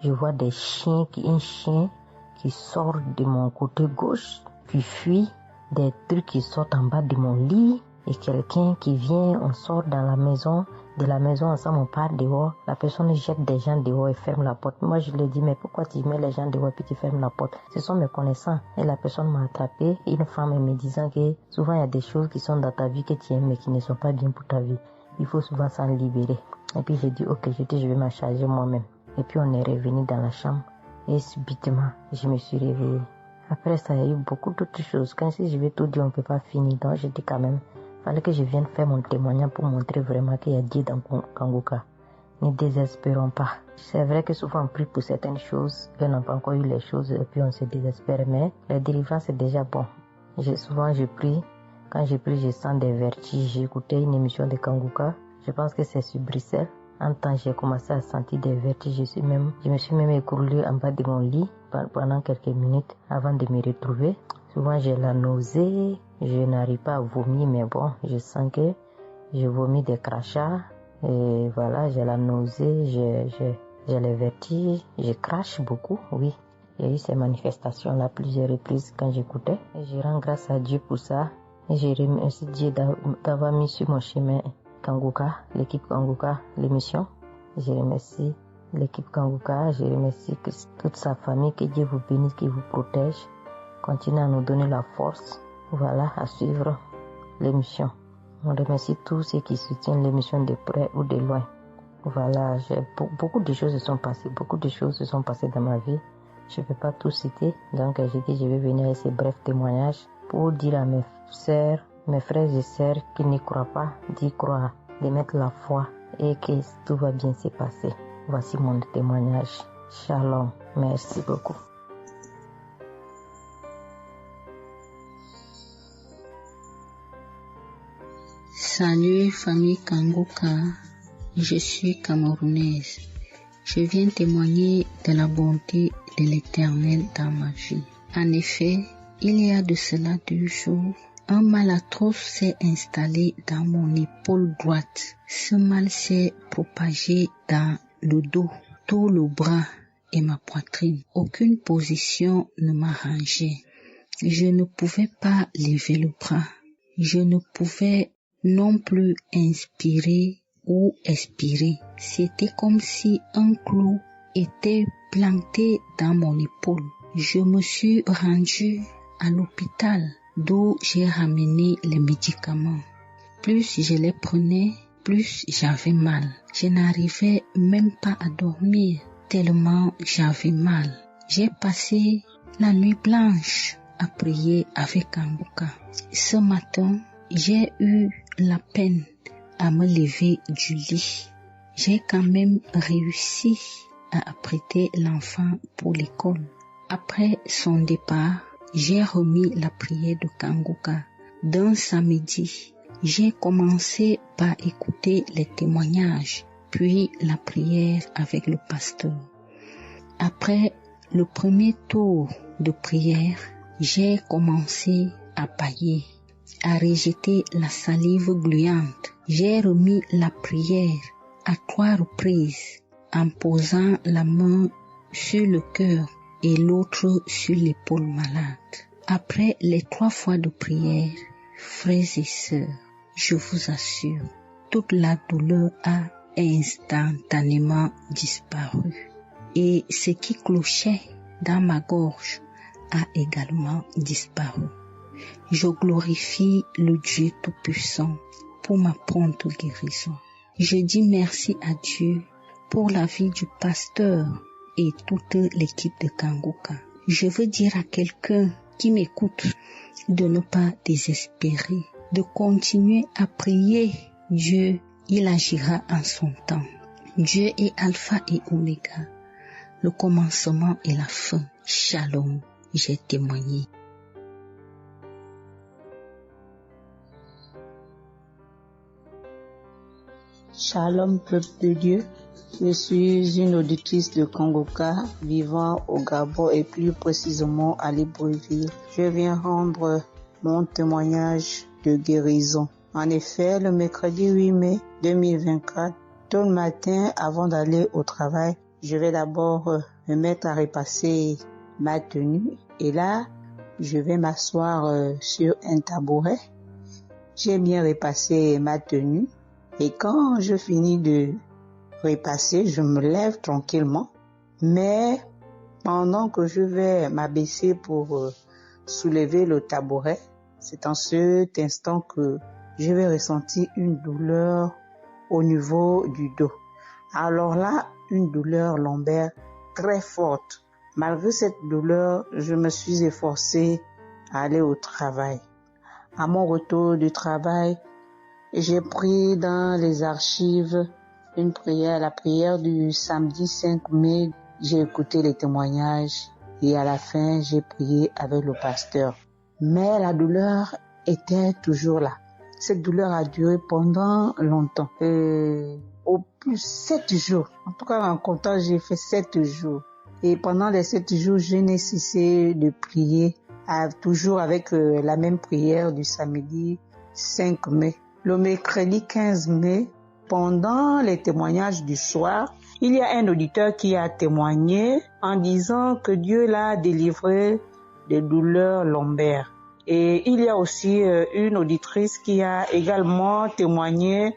Je vois un chien qui sort de mon côté gauche, puis fuit, des trucs qui sortent en bas de mon lit, et quelqu'un qui vient, on sort dans la maison, de la maison ensemble, on part dehors, la personne jette des gens dehors et ferme la porte. Moi, je lui dis, mais pourquoi tu mets les gens dehors et puis tu fermes la porte? Ce sont mes connaissants. Et la personne m'a attrapé, une femme me disant que souvent il y a des choses qui sont dans ta vie que tu aimes mais qui ne sont pas bien pour ta vie. Il faut souvent s'en libérer. Et puis j'ai dit, ok, je vais m'en charger moi-même. Et puis on est revenu dans la chambre et subitement, je me suis réveillée. Après ça, il y a eu beaucoup d'autres choses. Quand si je vais tout dire, on ne peut pas finir. Donc j'ai dit quand même, fallait que je vienne faire mon témoignage pour montrer vraiment qu'il y a Dieu dans Kanguka. Ne désespérons pas. C'est vrai que souvent on prie pour certaines choses, et on n'a pas encore eu les choses, et puis on se désespère, mais la délivrance c'est déjà bon. Souvent je prie, quand je prie je sens des vertiges. J'ai écouté une émission de Kanguka, je pense que c'est sur Bruxelles. En temps j'ai commencé à sentir des vertiges, je me suis même écroulée en bas de mon lit pendant quelques minutes avant de me retrouver. Souvent j'ai la nausée, je n'arrive pas à vomir, mais bon, je sens que je vomis des crachats. Et voilà, j'ai la nausée, j'ai les vertiges, je crache beaucoup, oui. Il y a eu ces manifestations-là plusieurs reprises quand j'écoutais. Et je rends grâce à Dieu pour ça. Et je remercie Dieu d'avoir mis sur mon chemin Kanguka, l'équipe Kanguka, l'émission. Je remercie l'équipe Kanguka, je remercie toute sa famille, que Dieu vous bénisse, qu'il vous protège. Continuez à nous donner la force, voilà, à suivre l'émission. On remercie tous ceux qui soutiennent l'émission de près ou de loin. Voilà, beaucoup de choses se sont passées dans ma vie. Je ne peux pas tout citer, donc j'ai dit je vais venir avec ces brefs témoignages pour dire à mes sœurs, mes frères et sœurs qui n'y croient pas, d'y croire, de mettre la foi et que tout va bien se passer. Voici mon témoignage. Shalom, merci beaucoup. Salut famille Kanguka, je suis camerounaise. Je viens témoigner de la bonté de l'Éternel dans ma vie. En effet, il y a de cela 2 jours, un mal atroce s'est installé dans mon épaule droite. Ce mal s'est propagé dans le dos, tout le bras et ma poitrine. Aucune position ne m'arrangeait. Je ne pouvais pas lever le bras. Je ne pouvais non plus inspirer ou expirer. C'était comme si un clou était planté dans mon épaule. Je me suis rendue à l'hôpital d'où j'ai ramené les médicaments. Plus je les prenais, plus j'avais mal. Je n'arrivais même pas à dormir tellement j'avais mal. J'ai passé la nuit blanche à prier avec Kanguka. Ce matin, j'ai eu la peine à me lever du lit. J'ai quand même réussi à apprêter l'enfant pour l'école. Après son départ, j'ai remis la prière de Kanguka. D'un samedi, j'ai commencé par écouter les témoignages, puis la prière avec le pasteur. Après le premier tour de prière, j'ai commencé à bâiller, à rejeter la salive gluante. J'ai remis la prière à 3 reprises en posant la main sur le cœur et l'autre sur l'épaule malade. Après les 3 fois de prière, frères et sœurs, je vous assure, toute la douleur a instantanément disparu. Et ce qui clochait dans ma gorge a également disparu. Je glorifie le Dieu Tout-Puissant pour ma prompte guérison. Je dis merci à Dieu pour la vie du pasteur et toute l'équipe de Kanguka. Je veux dire à quelqu'un qui m'écoute de ne pas désespérer, de continuer à prier. Dieu, il agira en son temps. Dieu est Alpha et Oméga, le commencement et la fin. Shalom, j'ai témoigné. Shalom, peuple de Dieu. Je suis une auditrice de Kanguka vivant au Gabon et plus précisément à Libreville. Je viens rendre mon témoignage de guérison. En effet, le mercredi 8 mai 2024, tôt le matin, avant d'aller au travail, je vais d'abord me mettre à repasser ma tenue. Et là, je vais m'asseoir sur un tabouret. J'ai bien repassé ma tenue. Et quand je finis de repasser, je me lève tranquillement. Mais pendant que je vais m'abaisser pour soulever le tabouret, c'est en cet instant que je vais ressentir une douleur au niveau du dos. Alors là, une douleur lombaire très forte. Malgré cette douleur, je me suis efforcée à aller au travail. À mon retour du travail, j'ai pris dans les archives une prière, la prière du samedi 5 mai. J'ai écouté les témoignages et à la fin, j'ai prié avec le pasteur. Mais la douleur était toujours là. Cette douleur a duré pendant longtemps. Au plus 7 jours. En tout cas, en comptant, j'ai fait 7 jours. Et pendant les 7 jours, je n'ai cessé de prier, toujours avec la même prière du samedi 5 mai. Le mercredi 15 mai, pendant les témoignages du soir, il y a un auditeur qui a témoigné en disant que Dieu l'a délivré des douleurs lombaires. Et il y a aussi une auditrice qui a également témoigné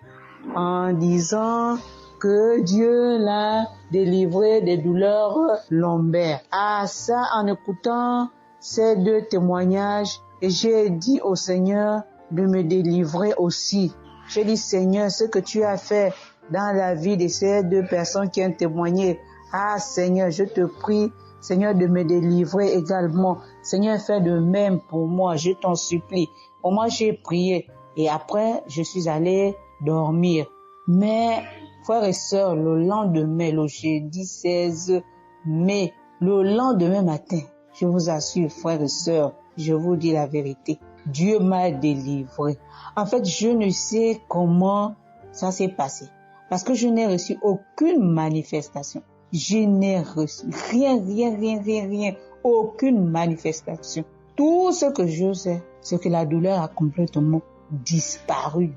en disant que Dieu l'a délivré des douleurs lombaires. Ah, ça, en écoutant ces 2 témoignages, j'ai dit au Seigneur de me délivrer aussi. J'ai dit, Seigneur, ce que tu as fait dans la vie de ces 2 personnes qui ont témoigné, ah Seigneur, je te prie, Seigneur, de me délivrer également. Seigneur, fais de même pour moi, je t'en supplie. Pour moi, j'ai prié et après, je suis allé dormir. Mais, frères et sœurs, le lendemain, le jeudi 16 mai, le lendemain matin, je vous assure, frères et sœurs, je vous dis la vérité, Dieu m'a délivré. En fait, je ne sais comment ça s'est passé. Parce que je n'ai reçu aucune manifestation. Je n'ai reçu rien. Aucune manifestation. Tout ce que je sais, c'est que la douleur a complètement disparu.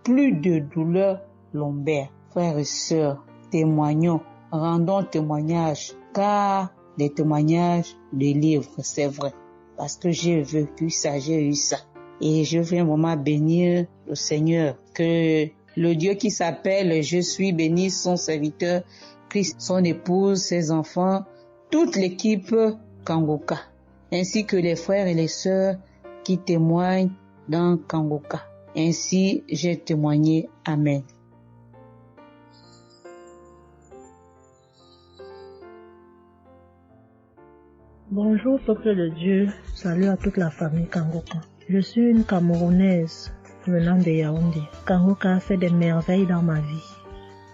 Plus de douleur lombaire. Frères et sœurs, témoignons, rendons témoignage, car les témoignages délivrent, c'est vrai. Parce que j'ai vécu ça, j'ai eu ça. Et je viens vraiment bénir le Seigneur, que Le Dieu qui s'appelle Je suis béni, son serviteur, Christ, son épouse, ses enfants, toute l'équipe Kangoka, ainsi que les frères et les sœurs qui témoignent dans Kangoka. Ainsi, j'ai témoigné. Amen. Bonjour peuple de Dieu, salut à toute la famille Kangoka. Je suis une Camerounaise venant de Yaoundé. Kangoka a fait des merveilles dans ma vie.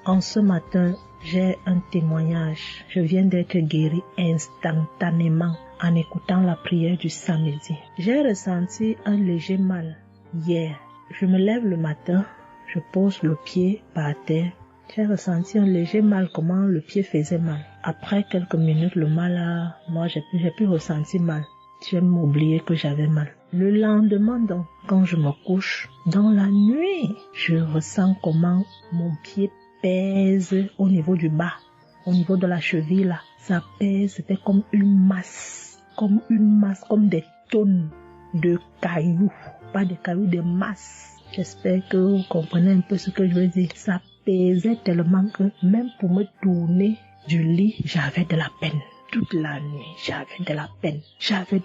En ce matin, j'ai un témoignage. Je viens d'être guérie instantanément en écoutant la prière du samedi. J'ai ressenti un léger mal hier. Je me lève le matin, je pose le pied par terre. J'ai ressenti un léger mal, comment le pied faisait mal. Après quelques minutes, le mal j'ai plus ressenti mal. J'ai même oublié que j'avais mal. Le lendemain donc, quand je me couche, dans la nuit, je ressens comment mon pied pèse au niveau du bas, au niveau de la cheville là. Ça pèse, c'était comme une masse, comme des tonnes de cailloux. Pas des cailloux, des masses. J'espère que vous comprenez un peu ce que je veux dire. Ça pesait tellement que même pour me tourner du lit, j'avais de la peine. Toute la nuit, j'avais de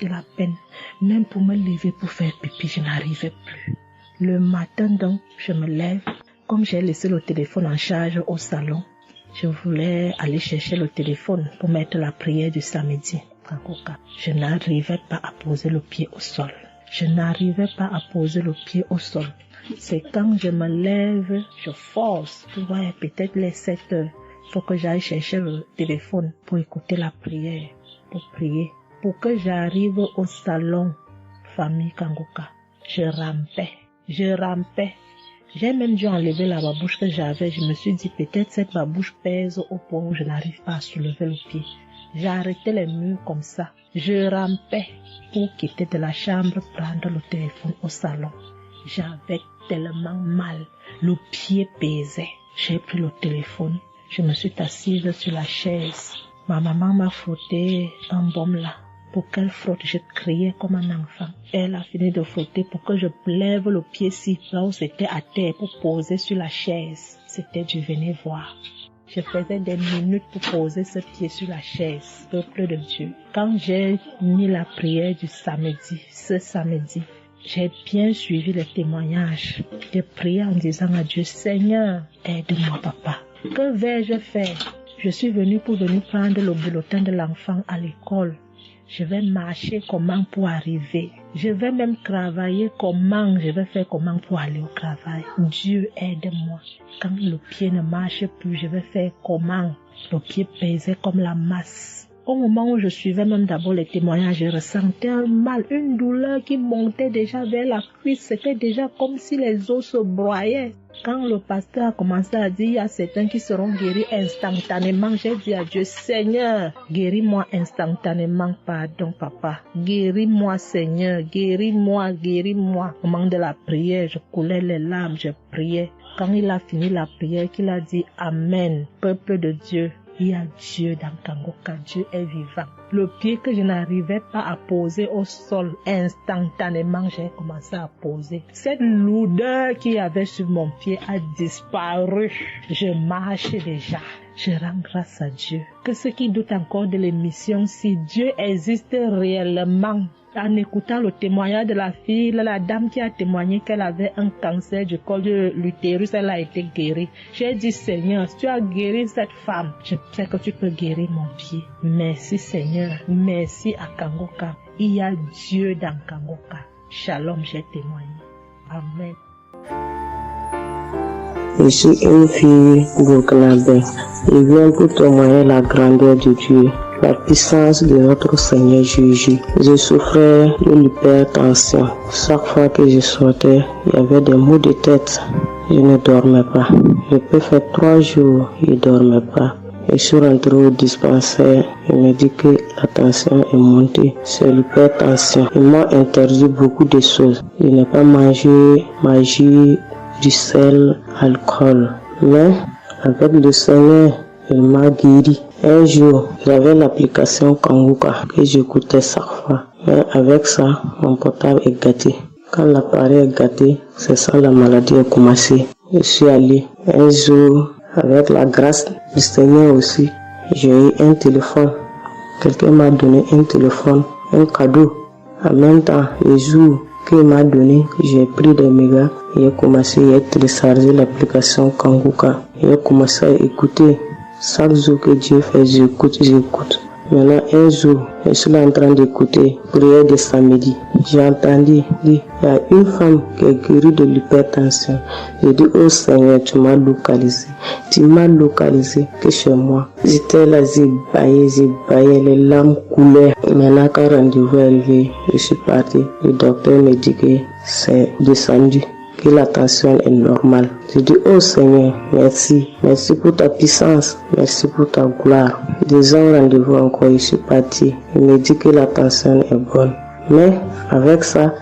la peine. Même pour me lever pour faire pipi, je n'arrivais plus. Le matin donc, je me lève. Comme j'ai laissé le téléphone en charge au salon, je voulais aller chercher le téléphone pour mettre la prière du samedi. Je n'arrivais pas à poser le pied au sol. C'est quand je me lève, je force. Tu vois, peut-être les 7 heures. Il faut que j'aille chercher le téléphone pour écouter la prière, pour prier. Pour que j'arrive au salon, famille Kangoka, je rampais. J'ai même dû enlever la babouche que j'avais. Je me suis dit, peut-être cette babouche pèse au point où je n'arrive pas à soulever le pied. J'ai arrêté les murs comme ça. Je rampais pour quitter de la chambre, prendre le téléphone au salon. J'avais tellement mal. Le pied pesait. J'ai pris le téléphone. Je me suis assise sur la chaise. Ma maman m'a frotté un baume là. Pour qu'elle frotte, je criais comme un enfant. Elle a fini de frotter pour que je lève le pied ci, là où c'était à terre, pour poser sur la chaise. C'était du venez voir. Je faisais des minutes pour poser ce pied sur la chaise, peuple de Dieu. Quand j'ai mis la prière du samedi, ce samedi, j'ai bien suivi les témoignages. J'ai prié en disant à Dieu, Seigneur, aide-moi papa. Que vais-je faire? Je suis venue pour prendre le bulletin de l'enfant à l'école. Je vais marcher comment pour arriver. Je vais même travailler comment. Je vais faire comment pour aller au travail. Dieu aide-moi. Quand le pied ne marche plus, je vais faire comment? Le pied pesait comme la masse. Au moment où je suivais même d'abord les témoignages, je ressentais un mal, une douleur qui montait déjà vers la cuisse. C'était déjà comme si les os se broyaient. Quand le pasteur a commencé à dire, il y a certains qui seront guéris instantanément, j'ai dit à Dieu, Seigneur, guéris-moi instantanément, pardon papa. Guéris-moi Seigneur, guéris-moi. Au moment de la prière, je coulais les larmes, je priais. Quand il a fini la prière, qu'il a dit Amen, peuple de Dieu. Il y a Dieu dans Kangoka, Dieu est vivant. Le pied que je n'arrivais pas à poser au sol, instantanément, j'ai commencé à poser. Cette lourdeur qu'il y avait sur mon pied a disparu. Je marche déjà. Je rends grâce à Dieu. Que ceux qui doutent encore de l'émission, si Dieu existe réellement, en écoutant le témoignage de la fille, la dame qui a témoigné qu'elle avait un cancer du col de l'utérus, elle a été guérie. J'ai dit, Seigneur, si tu as guéri cette femme, je sais que tu peux guérir mon pied. Merci Seigneur, merci à Kangoka. Il y a Dieu dans Kangoka. Shalom, j'ai témoigné. Amen. Je suis une fille burkinabé. Je viens pour témoigner la grandeur de Dieu, la puissance de notre Seigneur Jésus. Je souffrais de l'hypertension. Chaque fois que je sortais, il y avait des maux de tête. Je ne dormais pas. Je peux faire 3 jours, je ne dormais pas. Je suis rentré au dispensaire. Il me dit que la tension est montée. C'est l'hypertension. Ils m'ont interdit beaucoup de choses. Je n'ai pas mangé, du sel, alcool. Mais avec le Seigneur, il m'a guéri. Un jour, j'avais l'application Kangoka que j'écoutais chaque fois. Mais avec ça, mon portable est gâté. Quand l'appareil est gâté, c'est ça la maladie a commencé. je suis allé. Un jour, avec la grâce du Seigneur aussi, j'ai eu un téléphone. Quelqu'un m'a donné un téléphone, un cadeau. En même temps, le jour qu'il m'a donné, j'ai pris des mégas et j'ai commencé à télécharger l'application Kanguka. J'ai commencé à écouter. Chaque jour que Dieu fait, j'écoute. Maintenant, un jour, je suis en train d'écouter prière de samedi. J'ai entendu dire, il y a une femme qui est guérie de l'hypertension. J'ai dit, oh Seigneur, tu m'as localisé. Tu m'as localisé que chez moi. J'étais là, j'ai baillé, les larmes coulaient. Maintenant, quand rendez-vous est levé, je suis parti. Le docteur me dit que c'est descendu, que la tension est normale. Je dis, oh Seigneur, merci. Merci pour ta puissance. Merci pour ta gloire. Déjà au rendez-vous encore, je suis parti. Il me dit que la tension est bonne. Mais avec ça,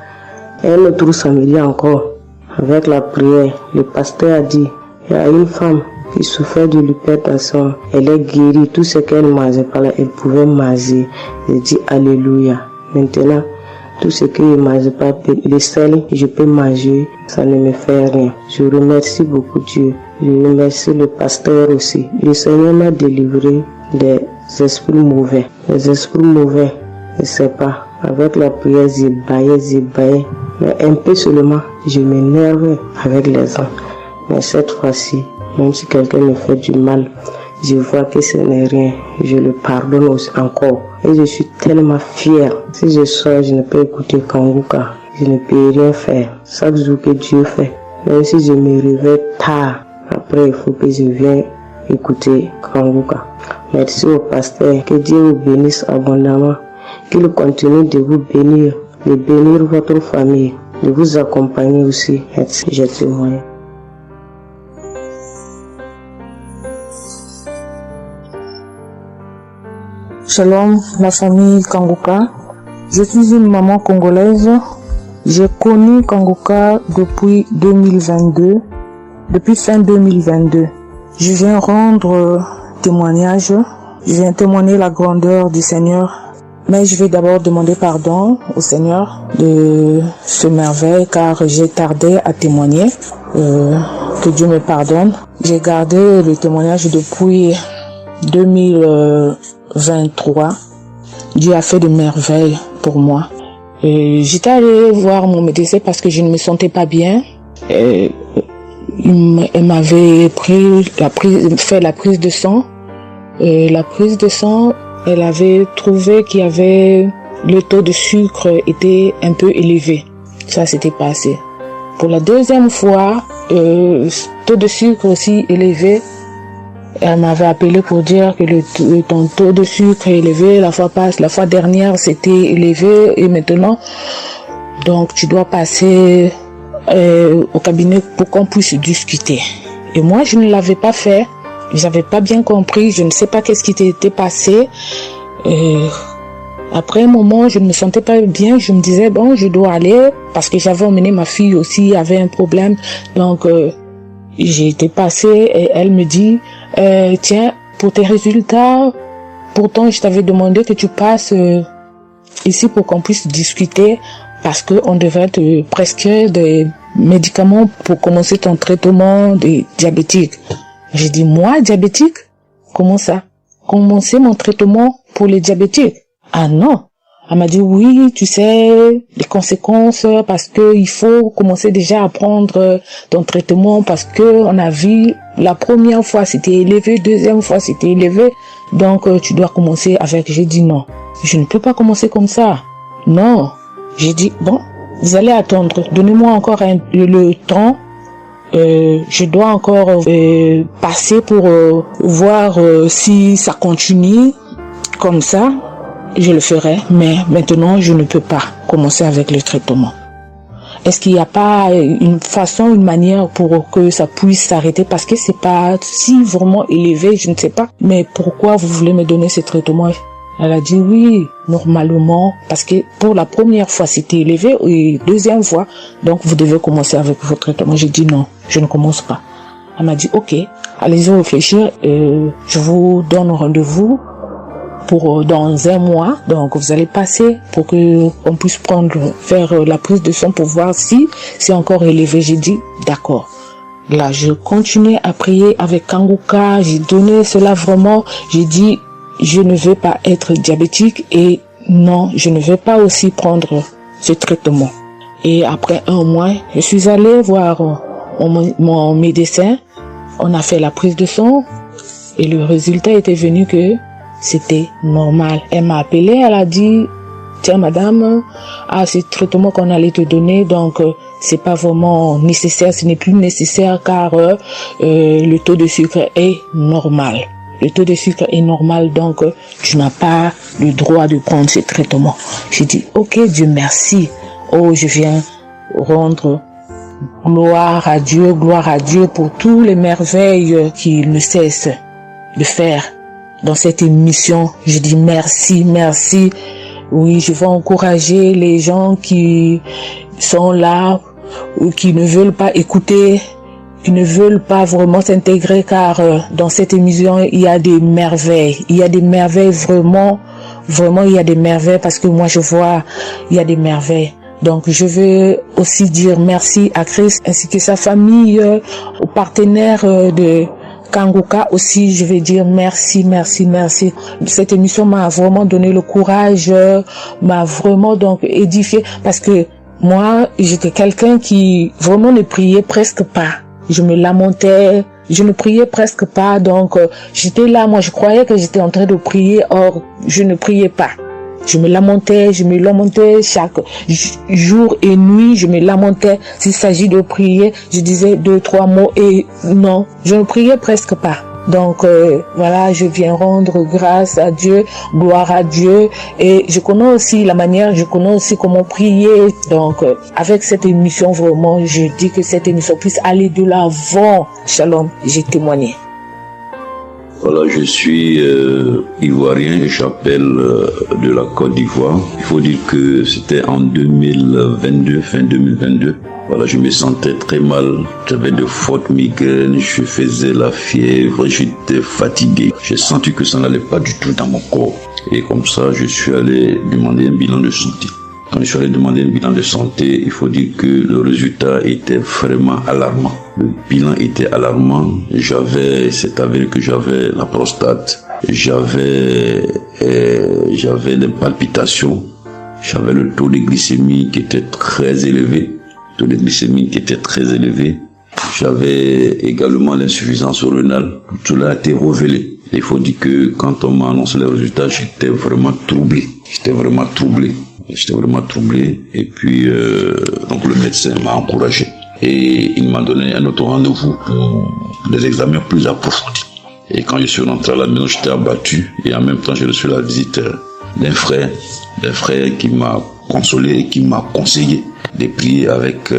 un autre samedi encore, avec la prière, le pasteur a dit, il y a une femme qui souffrait de l'hypertension. Elle est guérie. Tout ce qu'elle ne mangeait pas là, elle pouvait manger. Je dis, alléluia. Maintenant, tout ce que je ne mange pas, le sel, je peux manger, ça ne me fait rien. Je remercie beaucoup Dieu. Je remercie le pasteur aussi. Le Seigneur m'a délivré des esprits mauvais. Les esprits mauvais, je ne sais pas. Avec la prière, j'ai baillé. Mais un peu seulement, je m'énerve avec les gens. Mais cette fois-ci, même si quelqu'un me fait du mal, je vois que ce n'est rien. Je le pardonne aussi encore. Et je suis tellement fière. Si je sors, je ne peux écouter Kanguka. Je ne peux rien faire. Chaque jour que Dieu fait. Même si je me réveille tard, après il faut que je vienne écouter Kanguka. Merci au pasteur. Que Dieu vous bénisse abondamment. Qu'il continue de vous bénir, de bénir votre famille, de vous accompagner aussi. Merci, je témoigne. Shalom, la famille Kanguka. Je suis une maman congolaise. J'ai connu Kanguka depuis 2022, depuis fin 2022. Je viens rendre témoignage. Je viens témoigner la grandeur du Seigneur. Mais je vais d'abord demander pardon au Seigneur de ce merveille car j'ai tardé à témoigner. Que Dieu me pardonne. J'ai gardé le témoignage depuis 2023. Dieu a fait de merveilles pour moi. J'étais allée voir mon médecin parce que je ne me sentais pas bien. Elle m'avait fait la prise de sang. La prise de sang, elle avait trouvé qu'il y avait le taux de sucre était un peu élevé. Ça s'était passé. Pour la deuxième fois, taux de sucre aussi élevé. Elle m'avait appelé pour dire que ton taux de sucre est élevé. La fois dernière c'était élevé et maintenant, donc tu dois passer au cabinet pour qu'on puisse discuter. Et moi, je ne l'avais pas fait. J'avais pas bien compris, je ne sais pas qu'est-ce qui était passé. Après un moment, je ne me sentais pas bien, je me disais bon, je dois aller parce que j'avais emmené ma fille aussi, avait un problème. Donc j'ai été passée et elle me dit tiens, pour tes résultats, pourtant je t'avais demandé que tu passes ici pour qu'on puisse discuter parce que on devrait te prescrire des médicaments pour commencer ton traitement de diabétique. J'ai dit, moi, diabétique? Comment ça? Commencer mon traitement pour les diabétiques? Ah non. Elle m'a dit, oui, tu sais, les conséquences, parce que il faut commencer déjà à prendre ton traitement, parce que on a vu, la première fois c'était élevé, deuxième fois c'était élevé, donc tu dois commencer avec. J'ai dit non. Je ne peux pas commencer comme ça. Non. J'ai dit, bon, vous allez attendre, donnez-moi encore le temps. Je dois encore passer pour voir si ça continue comme ça. Je le ferai, mais maintenant je ne peux pas commencer avec le traitement. Est-ce qu'il n'y a pas une façon, une manière pour que ça puisse s'arrêter? Parce que c'est pas si vraiment élevé, je ne sais pas. Mais pourquoi vous voulez me donner ce traitement? Elle a dit oui, normalement, parce que pour la première fois c'était élevé et deuxième fois, donc vous devez commencer avec votre traitement. J'ai dit non, je ne commence pas. Elle m'a dit ok, allez-y réfléchir, je vous donne rendez-vous pour dans un mois, donc vous allez passer pour que on puisse faire la prise de sang pour voir si c'est encore élevé. J'ai dit d'accord. Là, je continuais à prier avec Kanguka. J'ai donné cela vraiment. J'ai dit, je ne veux pas être diabétique et non, je ne veux pas aussi prendre ce traitement. Et après 1 mois, je suis allée voir mon médecin. On a fait la prise de sang et le résultat était venu que c'était normal. Elle m'a appelé, elle a dit, tiens madame, ce traitement qu'on allait te donner, donc c'est pas vraiment nécessaire, ce n'est plus nécessaire car le taux de sucre est normal. Le taux de sucre est normal, donc tu n'as pas le droit de prendre ce traitement. J'ai dit, ok, Dieu merci. Oh, je viens rendre gloire à Dieu pour toutes les merveilles qu'il ne cesse de faire dans cette émission. Je dis merci, merci. Oui, je vais encourager les gens qui sont là ou qui ne veulent pas écouter, qui ne veulent pas vraiment s'intégrer, car dans cette émission, il y a des merveilles. Il y a des merveilles vraiment, il y a des merveilles parce que moi je vois, il y a des merveilles. Donc je veux aussi dire merci à Christ ainsi que sa famille, aux partenaires de Kanguka aussi, je vais dire merci. Cette émission m'a vraiment donné le courage, m'a vraiment donc édifié parce que moi, j'étais quelqu'un qui vraiment ne priait presque pas. Je me lamentais, je ne priais presque pas, donc j'étais là, moi je croyais que j'étais en train de prier, or je ne priais pas. Je me lamentais chaque jour et nuit, je me lamentais. S'il s'agit de prier, je disais 2-3 mots et non, je ne priais presque pas. Donc voilà, je viens rendre grâce à Dieu, gloire à Dieu, et je connais aussi comment prier. Donc avec cette émission, vraiment, je dis que cette émission puisse aller de l'avant. Shalom, j'ai témoigné. Voilà, je suis ivoirien et j'appelle de la Côte d'Ivoire. Il faut dire que c'était en 2022, fin 2022. Voilà, je me sentais très mal. J'avais de fortes migraines, je faisais la fièvre, j'étais fatigué. J'ai senti que ça n'allait pas du tout dans mon corps. Et comme ça, je suis allé demander un bilan de santé. Quand je suis allé demander un bilan de santé, il faut dire que le résultat était vraiment alarmant. Le bilan était alarmant. C'est avéré que j'avais la prostate, j'avais des palpitations, j'avais le taux de glycémie qui était très élevé. J'avais également l'insuffisance rénale. Tout cela a été révélé. Il faut dire que quand on m'a annoncé les résultats, j'étais vraiment troublé. Et puis donc le médecin m'a encouragé et il m'a donné un autre rendez-vous pour des examens plus approfondis. Et quand je suis rentré à la maison, j'étais abattu et en même temps j'ai reçu la visite d'un frère qui m'a consolé et qui m'a conseillé de prier avec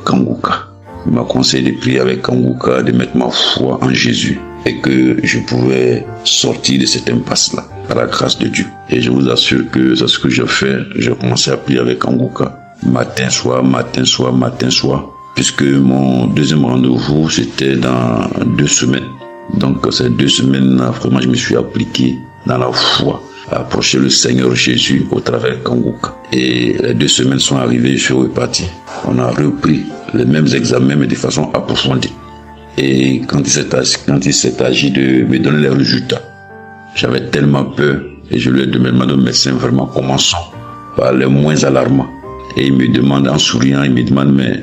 Kanguka. Il m'a conseillé de prier avec Kanguka, de mettre ma foi en Jésus et que je pouvais sortir de cette impasse-là par la grâce de Dieu. Et je vous assure que c'est ce que j'ai fait. J'ai commencé à prier avec Kanguka matin, soir, puisque mon deuxième rendez-vous c'était dans 2 semaines. Donc ces 2 semaines-là, vraiment je me suis appliqué dans la foi à approcher le Seigneur Jésus au travers de Kanguka. Et les 2 semaines sont arrivées, je suis reparti. On a repris les mêmes examens mais de façon approfondie. Et quand il s'est agi de me donner les résultats, j'avais tellement peur et je lui ai demandé au médecin vraiment commençons par les moins alarmants. Et il me demande en souriant, mais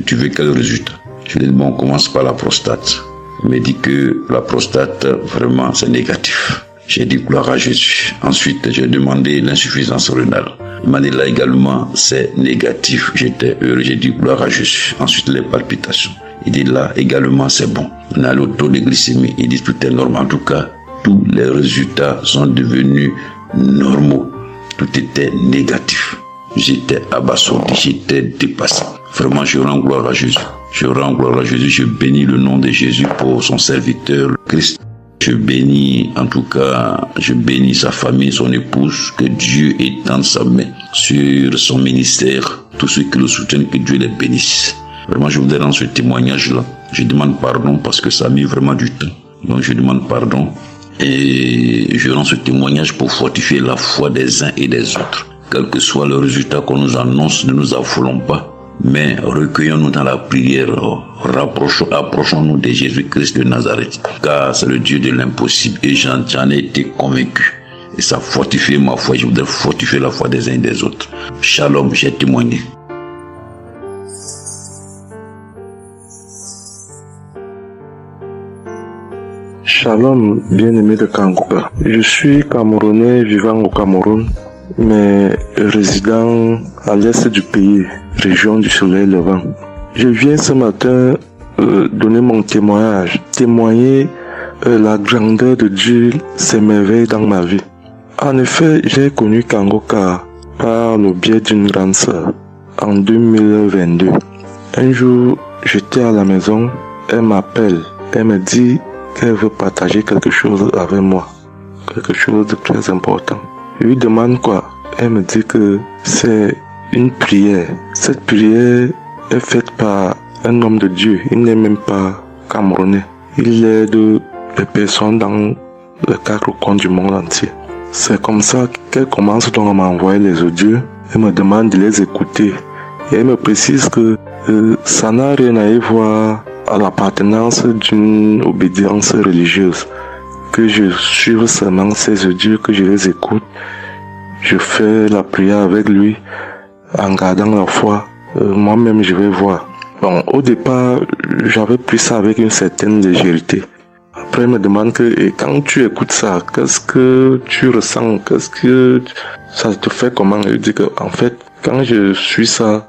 tu veux quel résultat? Je lui ai dit on commence par la prostate. Il me dit que la prostate vraiment c'est négatif. J'ai dit gloire à Jésus. Ensuite j'ai demandé l'insuffisance rénale. Il m'a dit là également c'est négatif. J'étais heureux, j'ai dit gloire à Jésus. Ensuite les palpitations. Il dit là également c'est bon. On a le taux de glycémie. Il dit tout est normal. En tout cas, tous les résultats sont devenus normaux. Tout était négatif. J'étais abasourdi, j'étais dépassé. Vraiment, je rends gloire à Jésus. Je bénis le nom de Jésus pour son serviteur, le Christ. Je bénis sa famille, son épouse, que Dieu étende sa main sur son ministère. Tous ceux qui le soutiennent, que Dieu les bénisse. Vraiment, je voudrais rendre ce témoignage-là. Je demande pardon parce que ça a mis vraiment du temps. Donc, je demande pardon et je rends ce témoignage pour fortifier la foi des uns et des autres. Quel que soit le résultat qu'on nous annonce, ne nous affolons pas. Mais recueillons-nous dans la prière, approchons-nous de Jésus-Christ de Nazareth, car c'est le Dieu de l'impossible et j'en ai été convaincu. Et ça fortifie ma foi, je voudrais fortifier la foi des uns et des autres. Shalom, j'ai témoigné. Shalom, bien-aimé de Kanguka. Je suis Camerounais vivant au Cameroun, mais résident à l'est du pays, région du soleil levant. Je viens ce matin donner mon témoignage, témoigner la grandeur de Dieu, ses merveilles dans ma vie. En effet, j'ai connu Kanguka par le biais d'une grande sœur en 2022. Un jour, j'étais à la maison, elle m'appelle, elle me dit qu'elle veut partager quelque chose avec moi, quelque chose de très important. Je lui demande quoi? Elle me dit que c'est une prière. Cette prière est faite par un homme de Dieu. Il n'est même pas camerounais. Il aide les personnes dans les 4 coins du monde entier. C'est comme ça qu'elle commence donc à m'envoyer les audios. Elle me demande de les écouter. Et elle me précise que ça n'a rien à voir à l'appartenance d'une obédience religieuse. Que je suive seulement ces audios, que je les écoute. Je fais la prière avec lui en gardant la foi. Moi-même, je vais voir. Bon, au départ, j'avais pris ça avec une certaine légèreté. Après, il me demande que, et quand tu écoutes ça, qu'est-ce que tu ressens? Qu'est-ce que ça te fait comment? Je dis que, en fait, quand je suis ça,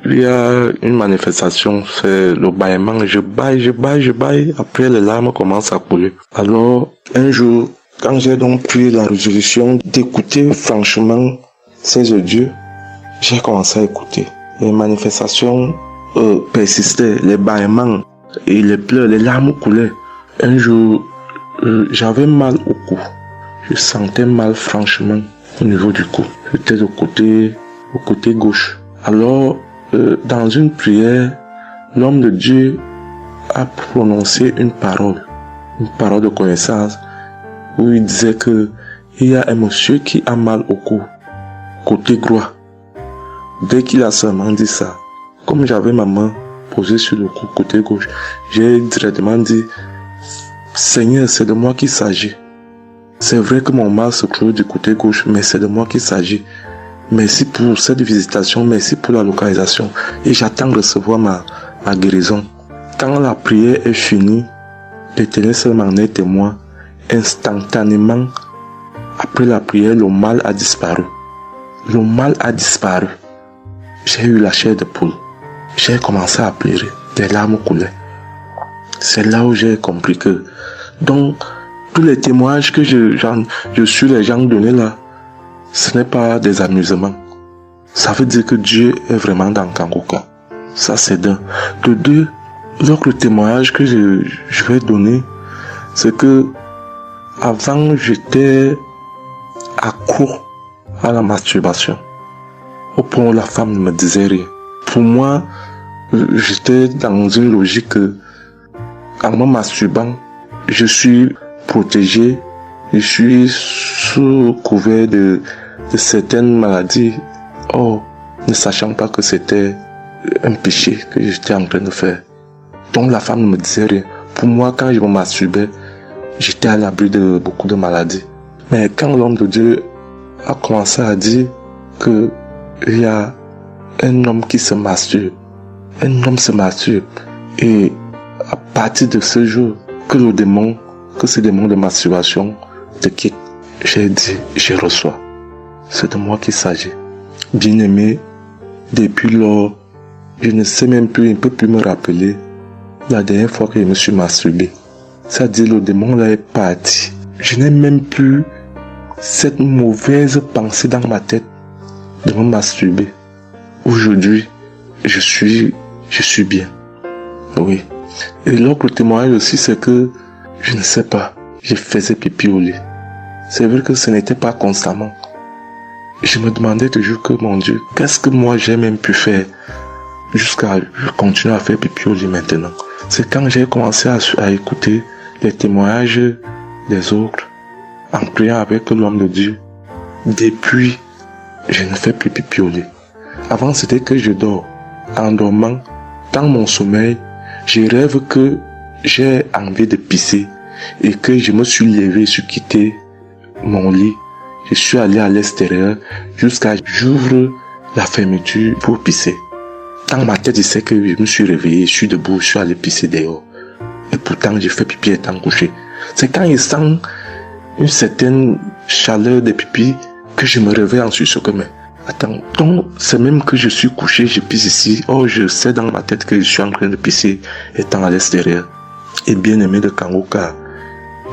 il y a une manifestation, c'est le bâillement. Je baille. Après, les larmes commencent à couler. Alors, un jour, quand j'ai donc pris la résolution d'écouter franchement ces audios, j'ai commencé à écouter. Les manifestations persistaient, les bâillements et les pleurs, les larmes coulaient. Un jour, j'avais mal au cou. Je sentais mal franchement au niveau du cou. J'étais au côté gauche. Alors, dans une prière, l'homme de Dieu a prononcé une parole de connaissance, où il disait que il y a un monsieur qui a mal au cou, côté droit. Dès qu'il a seulement dit ça, comme j'avais ma main posée sur le cou, côté gauche, j'ai directement dit, Seigneur, c'est de moi qu'il s'agit. C'est vrai que mon mal se trouve du côté gauche, mais c'est de moi qu'il s'agit. Merci pour cette visitation, merci pour la localisation. Et j'attends de recevoir ma guérison. Quand la prière est finie, l'Éternel seul m'en est témoin. Instantanément, après la prière, le mal a disparu. Le mal a disparu. J'ai eu la chair de poule. J'ai commencé à pleurer. Des larmes coulaient. C'est là où j'ai compris que, donc, tous les témoignages que je suis les gens donnés là, ce n'est pas des amusements. Ça veut dire que Dieu est vraiment dans Kanguka. Ça c'est d'un. De deux, l'autre témoignage que je vais donner, c'est que avant j'étais accro à la masturbation. Au point où la femme ne me disait rien. Pour moi, j'étais dans une logique que, en me masturbant, je suis protégé, je suis sous couvert de certaines maladies, ne sachant pas que c'était un péché que j'étais en train de faire. Donc la femme ne me disait rien. Pour moi, quand je me masturbais, j'étais à l'abri de beaucoup de maladies. Mais quand l'homme de Dieu a commencé à dire que il y a un homme qui se masturbe, et à partir de ce jour, que ce démon de masturbation te quitte, j'ai dit, je reçois. C'est de moi qu'il s'agit. Bien-aimé, depuis lors, je ne sais même plus, je ne peux plus me rappeler la dernière fois que je me suis masturbé. C'est-à-dire, le démon là est parti. Je n'ai même plus cette mauvaise pensée dans ma tête de me masturber. Aujourd'hui, je suis bien. Oui. Et l'autre témoignage aussi, c'est que, je ne sais pas, je faisais pipi au lit. C'est vrai que ce n'était pas constamment. Je me demandais toujours que, mon Dieu, qu'est-ce que moi j'ai même pu faire jusqu'à continuer à faire pipi au lit maintenant. C'est quand j'ai commencé à écouter les témoignages des autres, en priant avec l'homme de Dieu. Depuis, je ne fais plus pipi au lit. Avant, c'était que je dors. en dormant, dans mon sommeil, je rêve que j'ai envie de pisser et que je me suis levé, je suis quitté mon lit. Je suis allé à l'extérieur jusqu'à j'ouvre la fermeture pour pisser. Dans ma tête, je sais que je me suis réveillé, je suis debout, je suis allé pisser dehors. Et pourtant, j'ai fait pipi étant couché. C'est quand je sens une certaine chaleur de pipi que je me réveille en sursaut. Mais attends, donc c'est même que je suis couché, je pisse ici. Oh, je sais dans ma tête que je suis en train de pisser étant à l'extérieur. Et bien aimé de Kanguka,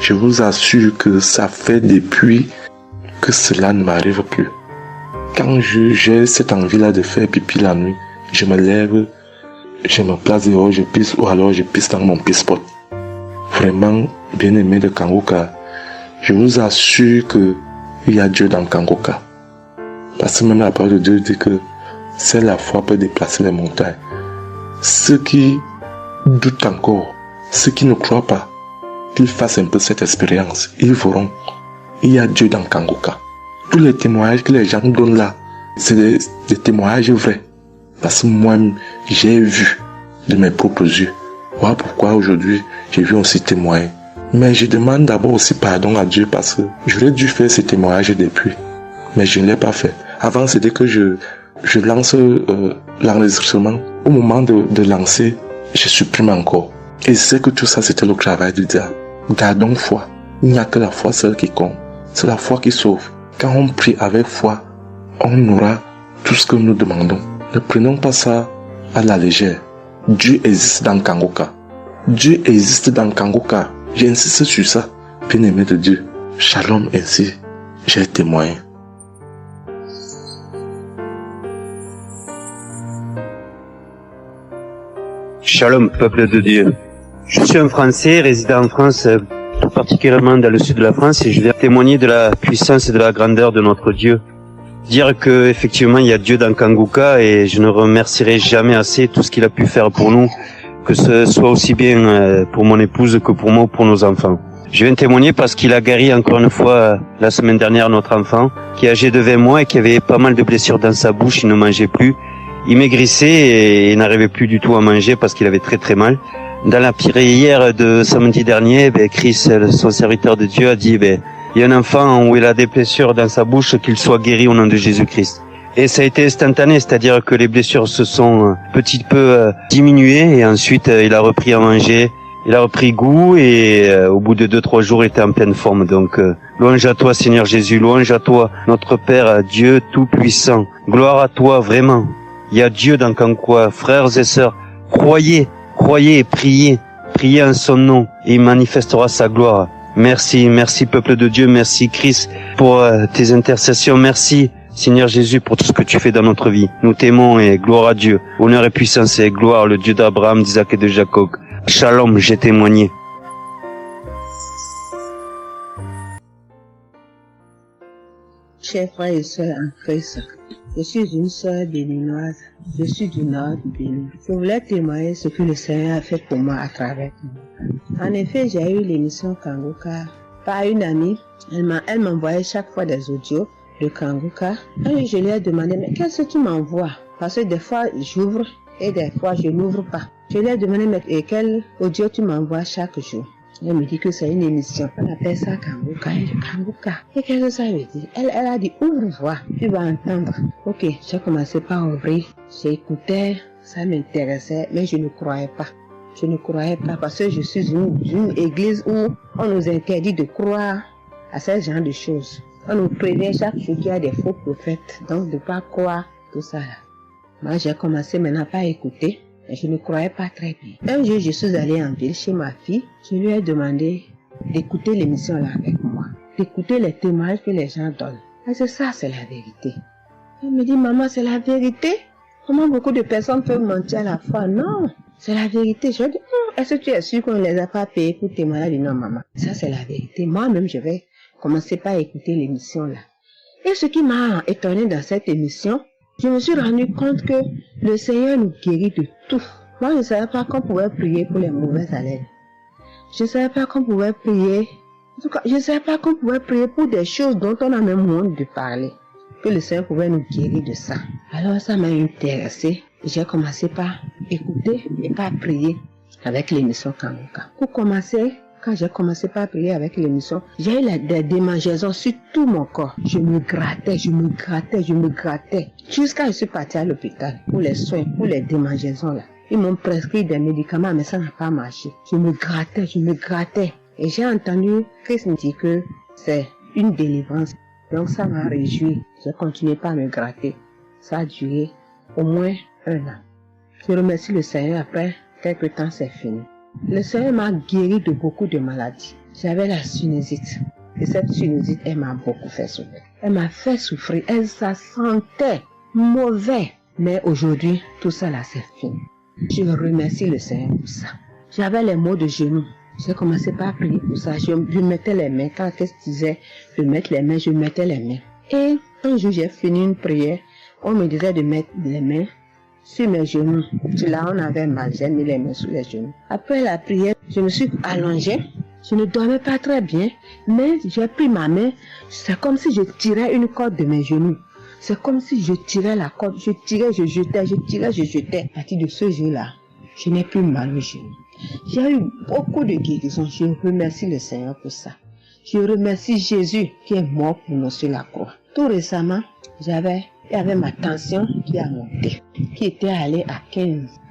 je vous assure que ça fait depuis que cela ne m'arrive plus. Quand j'ai cette envie-là de faire pipi la nuit, je me lève, je me place dehors, je pisse ou alors je pisse dans mon pisse-pot. Vraiment, bien aimé de Kanguka, je vous assure que il y a Dieu dans Kanguka. Parce que même la parole de Dieu dit que c'est la foi peut déplacer les montagnes. Ceux qui doutent encore, ceux qui ne croient pas, qu'ils fassent un peu cette expérience, ils verront. Il y a Dieu dans Kanguka. Tous les témoignages que les gens donnent là, c'est des témoignages vrais. Parce que moi, j'ai vu de mes propres yeux. Voilà pourquoi aujourd'hui, j'ai vu aussi témoigner. Mais je demande d'abord aussi pardon à Dieu parce que j'aurais dû faire ces témoignages depuis. Mais je ne l'ai pas fait. Avant, c'était que je lance l'enregistrement. Au moment de lancer, je supprime encore. Et je sais que tout ça, c'était le travail du diable. Gardons foi. Il n'y a que la foi seule qui compte. C'est la foi qui sauve. Quand on prie avec foi, on aura tout ce que nous demandons. Ne prenons pas ça à la légère. Dieu existe dans Kanguka. Dieu existe dans Kanguka. J'insiste sur ça. Bien-aimé de Dieu. Shalom ainsi. J'ai témoigné. Shalom, peuple de Dieu. Je suis un Français résidant en France, tout particulièrement dans le sud de la France, et je viens témoigner de la puissance et de la grandeur de notre Dieu. Dire que effectivement il y a Dieu dans Kanguka et je ne remercierai jamais assez tout ce qu'il a pu faire pour nous, que ce soit aussi bien pour mon épouse que pour moi ou pour nos enfants. Je viens témoigner parce qu'il a guéri encore une fois la semaine dernière notre enfant qui est âgé de 20 mois et qui avait pas mal de blessures dans sa bouche, il ne mangeait plus. Il maigrissait et il n'arrivait plus du tout à manger parce qu'il avait très très mal. Dans la prière de samedi dernier, Chris, son serviteur de Dieu, a dit il y a un enfant où il a des blessures dans sa bouche, qu'il soit guéri au nom de Jésus-Christ. Et ça a été instantané, c'est-à-dire que les blessures se sont petit peu diminuées et ensuite il a repris à manger, il a repris goût et au bout de 2-3 jours il était en pleine forme. Donc louange à toi Seigneur Jésus, louange à toi notre Père, Dieu Tout-Puissant. Gloire à toi vraiment. Il y a Dieu dans Kanguka, frères et sœurs, croyez et priez en son nom et il manifestera sa gloire. Merci peuple de Dieu, merci Christ pour tes intercessions, merci Seigneur Jésus pour tout ce que tu fais dans notre vie. Nous t'aimons et gloire à Dieu, honneur et puissance et gloire, le Dieu d'Abraham, d'Isaac et de Jacob. Shalom, j'ai témoigné. Chers frères et sœurs en Christ, je suis une sœur béninoise, je suis du nord du Bénin. Je voulais témoigner ce que le Seigneur a fait pour moi à travers moi. En effet, j'ai eu l'émission Kanguka par une amie. Elle m'envoyait chaque fois des audios de Kanguka. Et je lui ai demandé, mais qu'est-ce que tu m'envoies? Parce que des fois, j'ouvre et des fois, je n'ouvre pas. Je lui ai demandé, mais quel audio tu m'envoies chaque jour? Elle me dit que c'est une émission. On appelle ça Kanguka. Kanguka. Et qu'est-ce que ça veut dire? Elle a dit, ouvre-voix, tu vas entendre. Ok, j'ai commencé par ouvrir. J'écoutais, ça m'intéressait, mais je ne croyais pas. Je ne croyais pas parce que je suis une église où on nous interdit de croire à ce genre de choses. On nous prévient chaque jour qu'il y a des faux prophètes, donc de ne pas croire tout ça. Moi, j'ai commencé maintenant à écouter. Je ne croyais pas très bien. Un jour, je suis allée en ville chez ma fille. Je lui ai demandé d'écouter l'émission là avec moi, d'écouter les témoignages que les gens donnent. Et c'est ça, c'est la vérité. Elle me dit, maman, c'est la vérité? Comment beaucoup de personnes peuvent mentir à la fois? Non, c'est la vérité. Je lui ai dit, est-ce que tu es sûr qu'on ne les a pas payés pour témoigner? Elle dit, non, maman, ça c'est la vérité. Moi-même, je vais commencer par écouter l'émission là. Et ce qui m'a étonné dans cette émission, je me suis rendu compte que le Seigneur nous guérit de tout. Moi, je ne savais pas qu'on pouvait prier pour les mauvaises haleines. Je ne savais pas qu'on pouvait prier. En tout cas, je ne savais pas qu'on pouvait prier pour des choses dont on a même honte de parler. Que le Seigneur pouvait nous guérir de ça. Alors ça m'a intéressé. j'ai commencé par écouter et par prier avec l'émission Kanguka. Pour commencer, quand j'ai commencé par prier avec l'émission, j'ai eu des démangeaisons sur tout mon corps. Je me grattais, jusqu'à je suis partie à l'hôpital pour les soins, pour les démangeaisons là. Ils m'ont prescrit des médicaments, mais ça n'a pas marché. Je me grattais. Et j'ai entendu Christ me dire que c'est une délivrance. Donc ça m'a réjoui. J'ai continué par me gratter. Ça a duré au moins 1 an. Je remercie le Seigneur, après quelques temps c'est fini. Le Seigneur m'a guéri de beaucoup de maladies. J'avais la sinusite. Et cette sinusite, elle m'a beaucoup fait souffrir. Elle m'a fait souffrir. Ça sentait mauvais. Mais aujourd'hui, tout ça là, c'est fini. Je remercie le Seigneur pour ça. J'avais les maux de genoux. J'ai commencé par prier pour ça. Je mettais les mains. Quand qu'est-ce que disait de mettre les mains, je mettais les mains. Et un jour, j'ai fini une prière. On me disait de mettre les mains sur mes genoux. Là, on avait mal. J'ai mis les mains sur les genoux. Après la prière, je me suis allongée. Je ne dormais pas très bien. Mais j'ai pris ma main. C'est comme si je tirais une corde de mes genoux. C'est comme si je tirais la corde. Je tirais, je jetais. À partir de ce jour-là, je n'ai plus mal aux genoux. J'ai eu beaucoup de guérisons. Je remercie le Seigneur pour ça. Je remercie Jésus qui est mort pour nous sur la croix. Tout récemment, il y avait ma tension qui a monté, qui était allée à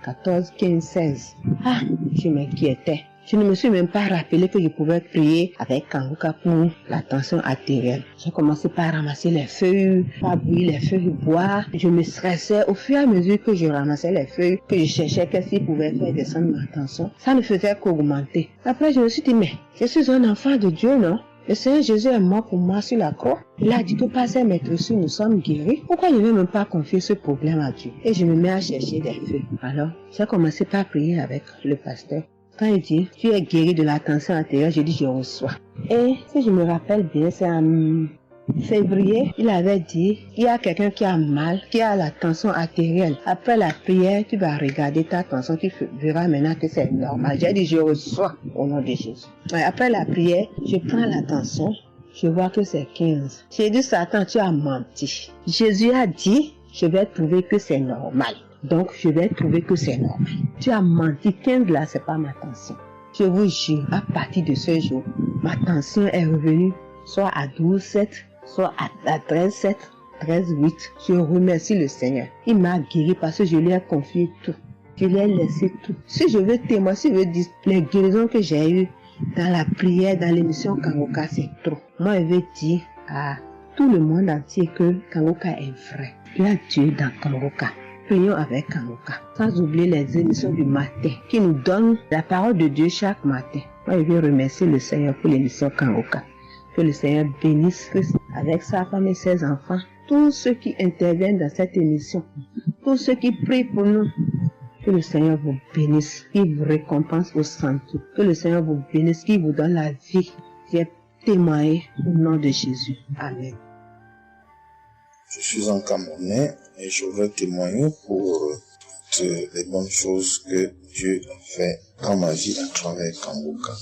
14, 15, 16. Ah, je m'inquiétais. Je ne me suis même pas rappelé que je pouvais prier avec Kanguka pour la tension artérielle. J'ai commencé par ramasser les feuilles, par bouillir les feuilles bois. Je me stressais au fur et à mesure que je ramassais les feuilles, que je cherchais qu'est-ce qui pouvait faire descendre ma tension. Ça ne faisait qu'augmenter. Après, je me suis dit, mais je suis un enfant de Dieu, non? Le Seigneur Jésus est mort pour moi sur la croix. Il a dit que par ses maîtresses, nous sommes guéris. Pourquoi je ne vais même pas confier ce problème à Dieu? Et je me mets à chercher des feuilles. Alors, j'ai commencé par prier avec le pasteur. Quand il dit, tu es guéri de la tension artérielle, je dis, je reçois. Et si je me rappelle bien, c'est en février, il avait dit, il y a quelqu'un qui a mal, qui a la tension artérielle. Après la prière, tu vas regarder ta tension, tu verras maintenant que c'est normal. J'ai dit, je reçois au nom de Jésus. Et après la prière, je prends la tension, je vois que c'est 15. J'ai dit, Satan, tu as menti. Jésus a dit, je vais trouver que c'est normal. Donc, je vais trouver que c'est normal. Tu as menti, 15 là, c'est pas ma tension. Je vous jure, à partir de ce jour, ma tension est revenue soit à 12,7, soit à 13,7, 13,8. Je remercie le Seigneur. Il m'a guéri parce que je lui ai confié tout. Je lui ai laissé tout. Si je veux témoigner, si je veux dire les guérisons que j'ai eues dans la prière, dans l'émission Kanguka, c'est trop. Moi, je veux dire à tout le monde entier que Kanguka est vrai. Il y a Dieu dans Kanguka. Prions avec Kanguka. Sans oublier les émissions du matin qui nous donnent la parole de Dieu chaque matin. Moi, je veux remercier le Seigneur pour l'émission Kanguka. Que le Seigneur bénisse Christ avec sa femme et ses enfants. Tous ceux qui interviennent dans cette émission. Tous ceux qui prient pour nous. Que le Seigneur vous bénisse. Qu'il vous récompense au centre. Que le Seigneur vous bénisse. Qu'il vous donne la vie. J'ai témoigné au nom de Jésus. Amen. Je suis un Camerounais et je veux témoigner pour toutes les bonnes choses que Dieu a fait dans ma vie à travers Kanguka.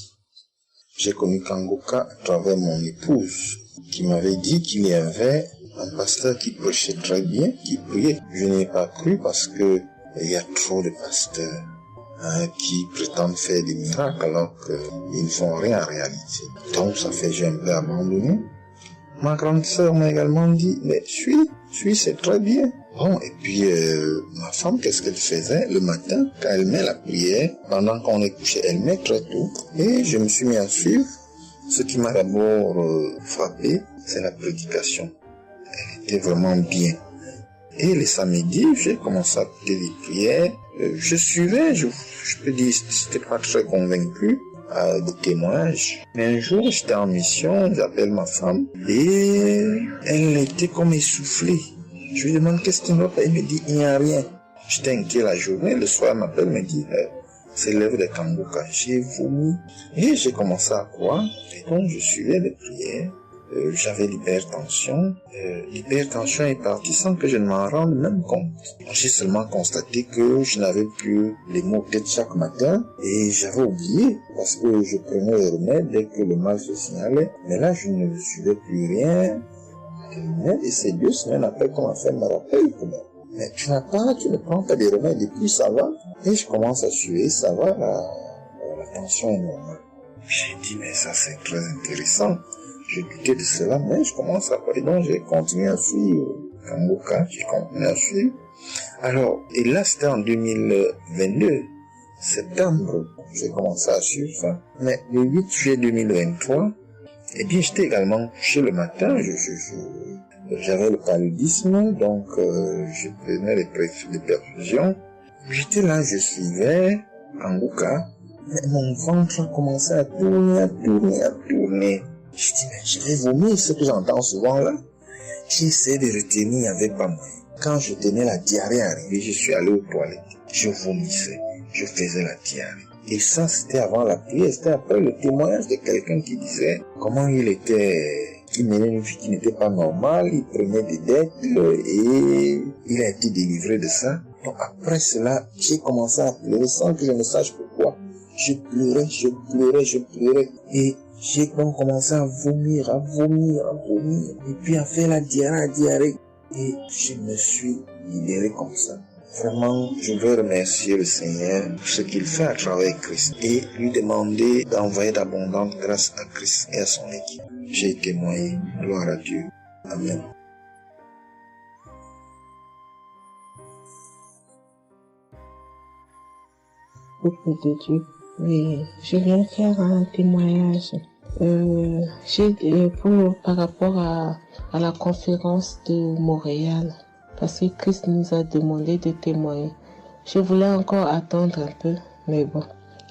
J'ai connu Kanguka à travers mon épouse qui m'avait dit qu'il y avait un pasteur qui prêchait très bien, qui priait. Je n'ai pas cru parce que il y a trop de pasteurs qui prétendent faire des miracles alors qu'ils ne font rien en réalité. Donc ça fait j'ai un peu abandonné. Ma grande sœur m'a également dit, mais suis, c'est très bien. Bon, et puis ma femme, qu'est-ce qu'elle faisait le matin quand elle met la prière, pendant qu'on est couché, elle met très tôt. Et je me suis mis à suivre. Ce qui m'a d'abord frappé, c'est la prédication. Elle était vraiment bien. Et les samedis, j'ai commencé à écouter les prières. Je suivais, je peux dire, j'étais pas très convaincu de témoignages. Mais un jour, j'étais en mission, j'appelle ma femme, et elle était comme essoufflée. Je lui demande qu'est-ce qui ne va pas, elle me dit, il n'y a rien. J'étais inquiet la journée, le soir, elle m'appelle, me dit, c'est l'œuvre de Kanguka. J'ai vomi, et j'ai commencé à croire, et donc je suivais les prières. J'avais l'hypertension. L'hypertension est partie sans que je ne m'en rende même compte. J'ai seulement constaté que je n'avais plus les maux de tête chaque matin et j'avais oublié parce que je prenais les remèdes dès que le mal se signalait. Mais là, je ne suivais plus rien. Et c'est 2 semaines après qu'on m'a fait me rappeler. mais tu ne prends pas des remèdes et puis ça va. Et je commence à suer, ça va, la tension est normale. J'ai dit, mais ça c'est très intéressant. Je doutais de cela, mais je commence à parler. Donc j'ai continué à suivre Kangoka, j'ai continué à suivre. Alors, et là c'était en 2022, septembre, j'ai commencé à suivre ça. Mais le 8 juillet 2023, eh bien j'étais également couché le matin, j'avais le paludisme, donc je prenais des perfusions. J'étais là, je suivais Kangoka, mais mon ventre a commencé à tourner. Je dis, mais je vais vomir, ce que j'entends souvent là. J'ai essayé de retenir, il n'y avait pas moyen. Quand je tenais la diarrhée arrivée, je suis allé aux toilettes. Je vomissais, je faisais la diarrhée. Et ça, c'était avant la prière, c'était après le témoignage de quelqu'un qui disait comment qui menait une vie qui n'était pas normale, il prenait des dettes et il a été délivré de ça. Donc après cela, j'ai commencé à pleurer sans que je ne sache pourquoi. Je pleurais. Et j'ai donc commencé à vomir. Et puis à faire la diarrhée. Et je me suis libéré comme ça. Vraiment, je veux remercier le Seigneur pour ce qu'il fait à travers Christ et lui demander d'envoyer d'abondantes grâces à Christ et à son équipe. J'ai témoigné. Gloire à Dieu. Amen. Peuple de Dieu. Oui, je viens faire un témoignage. Par rapport à la conférence de Montréal, parce que Christ nous a demandé de témoigner. Je voulais encore attendre un peu, mais bon,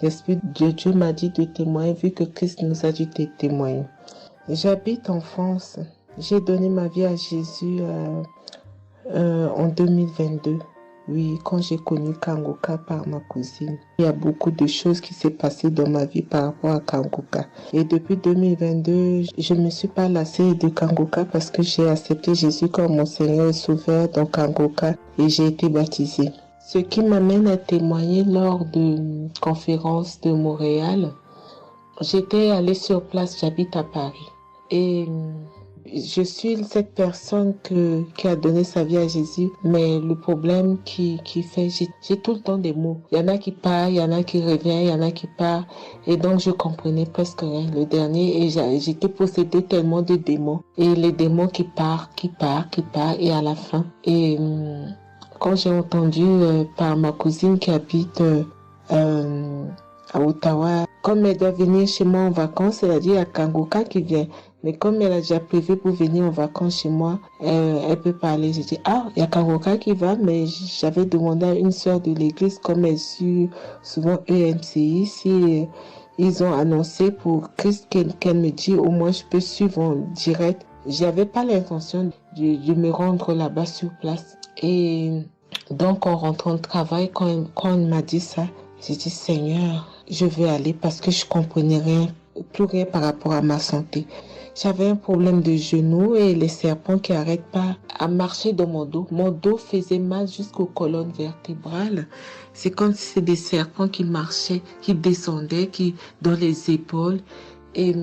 l'Esprit de Dieu m'a dit de témoigner vu que Christ nous a dit de témoigner. J'habite en France. J'ai donné ma vie à Jésus en 2022. Oui, quand j'ai connu Kangoka par ma cousine. Il y a beaucoup de choses qui s'est passées dans ma vie par rapport à Kangoka. Et depuis 2022, je ne me suis pas lassée de Kangoka parce que j'ai accepté Jésus comme mon Seigneur et Sauveur dans Kangoka et j'ai été baptisée. Ce qui m'amène à témoigner lors de conférence de Montréal, j'étais allée sur place, j'habite à Paris. Et je suis cette personne qui a donné sa vie à Jésus, mais le problème qui fait, j'ai tout le temps des mots. Il y en a qui partent, il y en a qui reviennent, il y en a qui partent, et donc je comprenais presque rien. Le dernier, et j'étais possédée tellement de démons, et les démons qui partent, et à la fin. Et quand j'ai entendu par ma cousine qui habite à Ottawa, comme elle doit venir chez moi en vacances, elle a dit à Kangoka qui vient. Mais comme elle a déjà prévu pour venir en vacances chez moi, elle peut parler. J'ai dit, il y a Kangoka qui va, mais j'avais demandé à une sœur de l'église, comme elle suit souvent EMCI, si ils ont annoncé pour Christ qu'elle me dit, au moins je peux suivre en direct. J'avais pas l'intention de me rendre là-bas sur place. Et donc en rentrant de travail, quand elle m'a dit ça, j'ai dit, Seigneur, je vais aller parce que je comprenais plus rien par rapport à ma santé. J'avais un problème de genou et les serpents qui n'arrêtent pas à marcher dans mon dos. Mon dos faisait mal jusqu'aux colonnes vertébrales. C'est comme si c'était des serpents qui marchaient, qui descendaient, dans les épaules. Et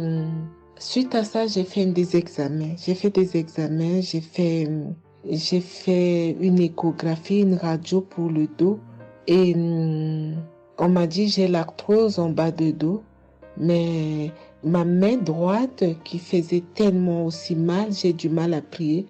suite à ça, j'ai fait des examens. J'ai fait une échographie, une radio pour le dos. Et on m'a dit j'ai l'arthrose en bas de dos. Mais ma main droite qui faisait tellement aussi mal, j'ai du mal à plier.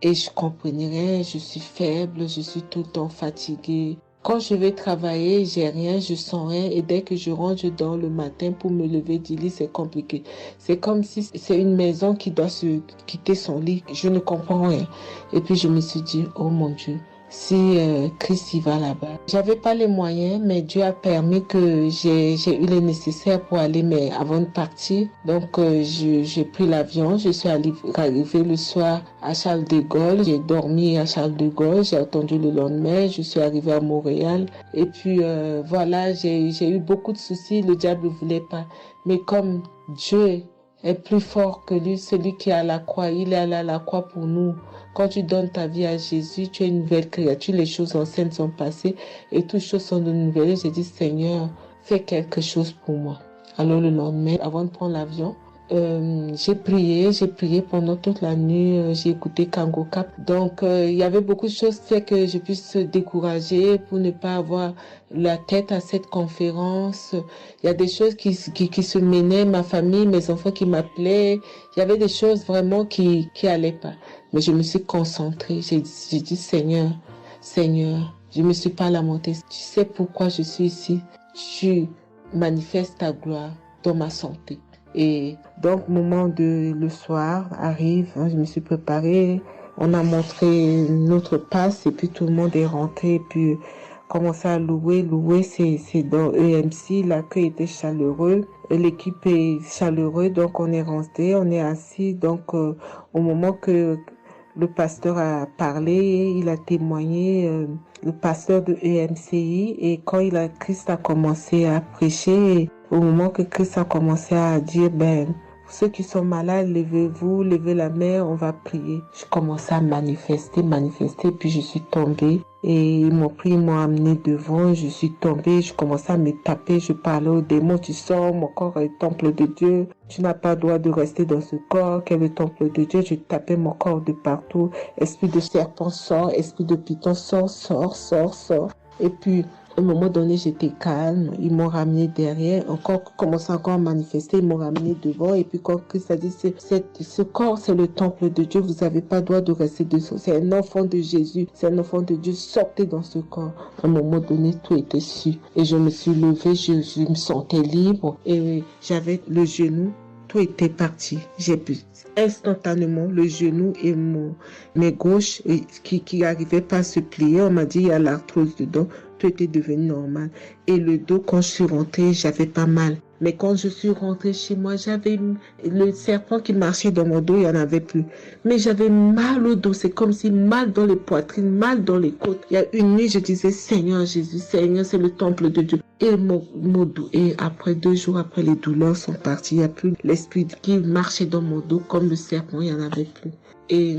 Et je comprenais rien, je suis faible, je suis tout le temps fatiguée. Quand je vais travailler, j'ai rien, je sens rien. Et dès que je rentre, je dors le matin pour me lever du lit, c'est compliqué. C'est comme si c'est une maison qui doit se quitter son lit. Je ne comprends rien. Et puis je me suis dit, oh mon Dieu, si Christ y va là-bas. J'avais pas les moyens, mais Dieu a permis que j'ai eu les nécessaires pour aller, mais avant de partir. Donc j'ai pris l'avion, je suis arrivée le soir à Charles de Gaulle, j'ai dormi à Charles de Gaulle, j'ai attendu le lendemain, je suis arrivée à Montréal. Et puis voilà, j'ai eu beaucoup de soucis, le diable ne voulait pas. Mais comme Dieu est plus fort que lui, celui qui est à la croix, il est allé à la croix pour nous. Quand tu donnes ta vie à Jésus, tu es une nouvelle créature, les choses anciennes sont passées et toutes choses sont de nouvelles. J'ai dit, Seigneur, fais quelque chose pour moi. Alors le lendemain, avant de prendre l'avion, J'ai prié pendant toute la nuit, j'ai écouté Kangoka. Donc, il y avait beaucoup de choses qui fait que je puisse se décourager pour ne pas avoir la tête à cette conférence. Il y a des choses qui se menaient, ma famille, mes enfants qui m'appelaient. Il y avait des choses vraiment qui allaient pas. Mais je me suis concentrée. J'ai dit, Seigneur, je me suis pas lamentée. Tu sais pourquoi je suis ici? Tu manifestes ta gloire dans ma santé. Et donc, le soir arrive, je me suis préparée, on a montré notre passe et puis tout le monde est rentré et puis commencé à louer. C'est dans EMC, l'accueil était chaleureux, l'équipe est chaleureuse, donc on est rentré, on est assis. Donc, au moment que le pasteur a parlé, il a témoigné, le pasteur de EMCI, et quand Christ a commencé à prêcher, au moment que Christ a commencé à dire, ceux qui sont malades, levez-vous, levez la main, on va prier. Je commençais à manifester, puis je suis tombée. Et ils m'ont pris, ils m'ont amené devant, je suis tombée, je commençais à me taper, je parlais aux démons, tu sors, mon corps est le temple de Dieu, tu n'as pas le droit de rester dans ce corps, qui est le temple de Dieu, je tapais mon corps de partout, esprit de serpent sort, esprit de python sort. Et puis, à un moment donné, j'étais calme. Ils m'ont ramené derrière. Commençant encore à manifester. Ils m'ont ramené devant. Et puis, quand Christ a dit, ce corps, c'est le temple de Dieu. Vous n'avez pas le droit de rester dessous. C'est un enfant de Jésus. C'est un enfant de Dieu. Sortez dans ce corps. À un moment donné, tout était su. Et je me suis levée. Je me sentais libre. Et j'avais le genou. Tout était parti. J'ai pu instantanément le genou et mes gauches qui n'arrivaient pas à se plier. On m'a dit, il y a l'arthrose dedans. Tout était devenu normal. Et le dos, quand je suis rentrée, j'avais pas mal. Mais quand je suis rentrée chez moi, j'avais le serpent qui marchait dans mon dos, il n'y en avait plus. Mais j'avais mal au dos. C'est comme si mal dans les poitrines, mal dans les côtes. Il y a une nuit, je disais, Seigneur Jésus, Seigneur, c'est le temple de Dieu. Et mon dos. Et après 2 jours après, les douleurs sont parties. Il n'y a plus l'esprit qui marchait dans mon dos comme le serpent, il n'y en avait plus. Et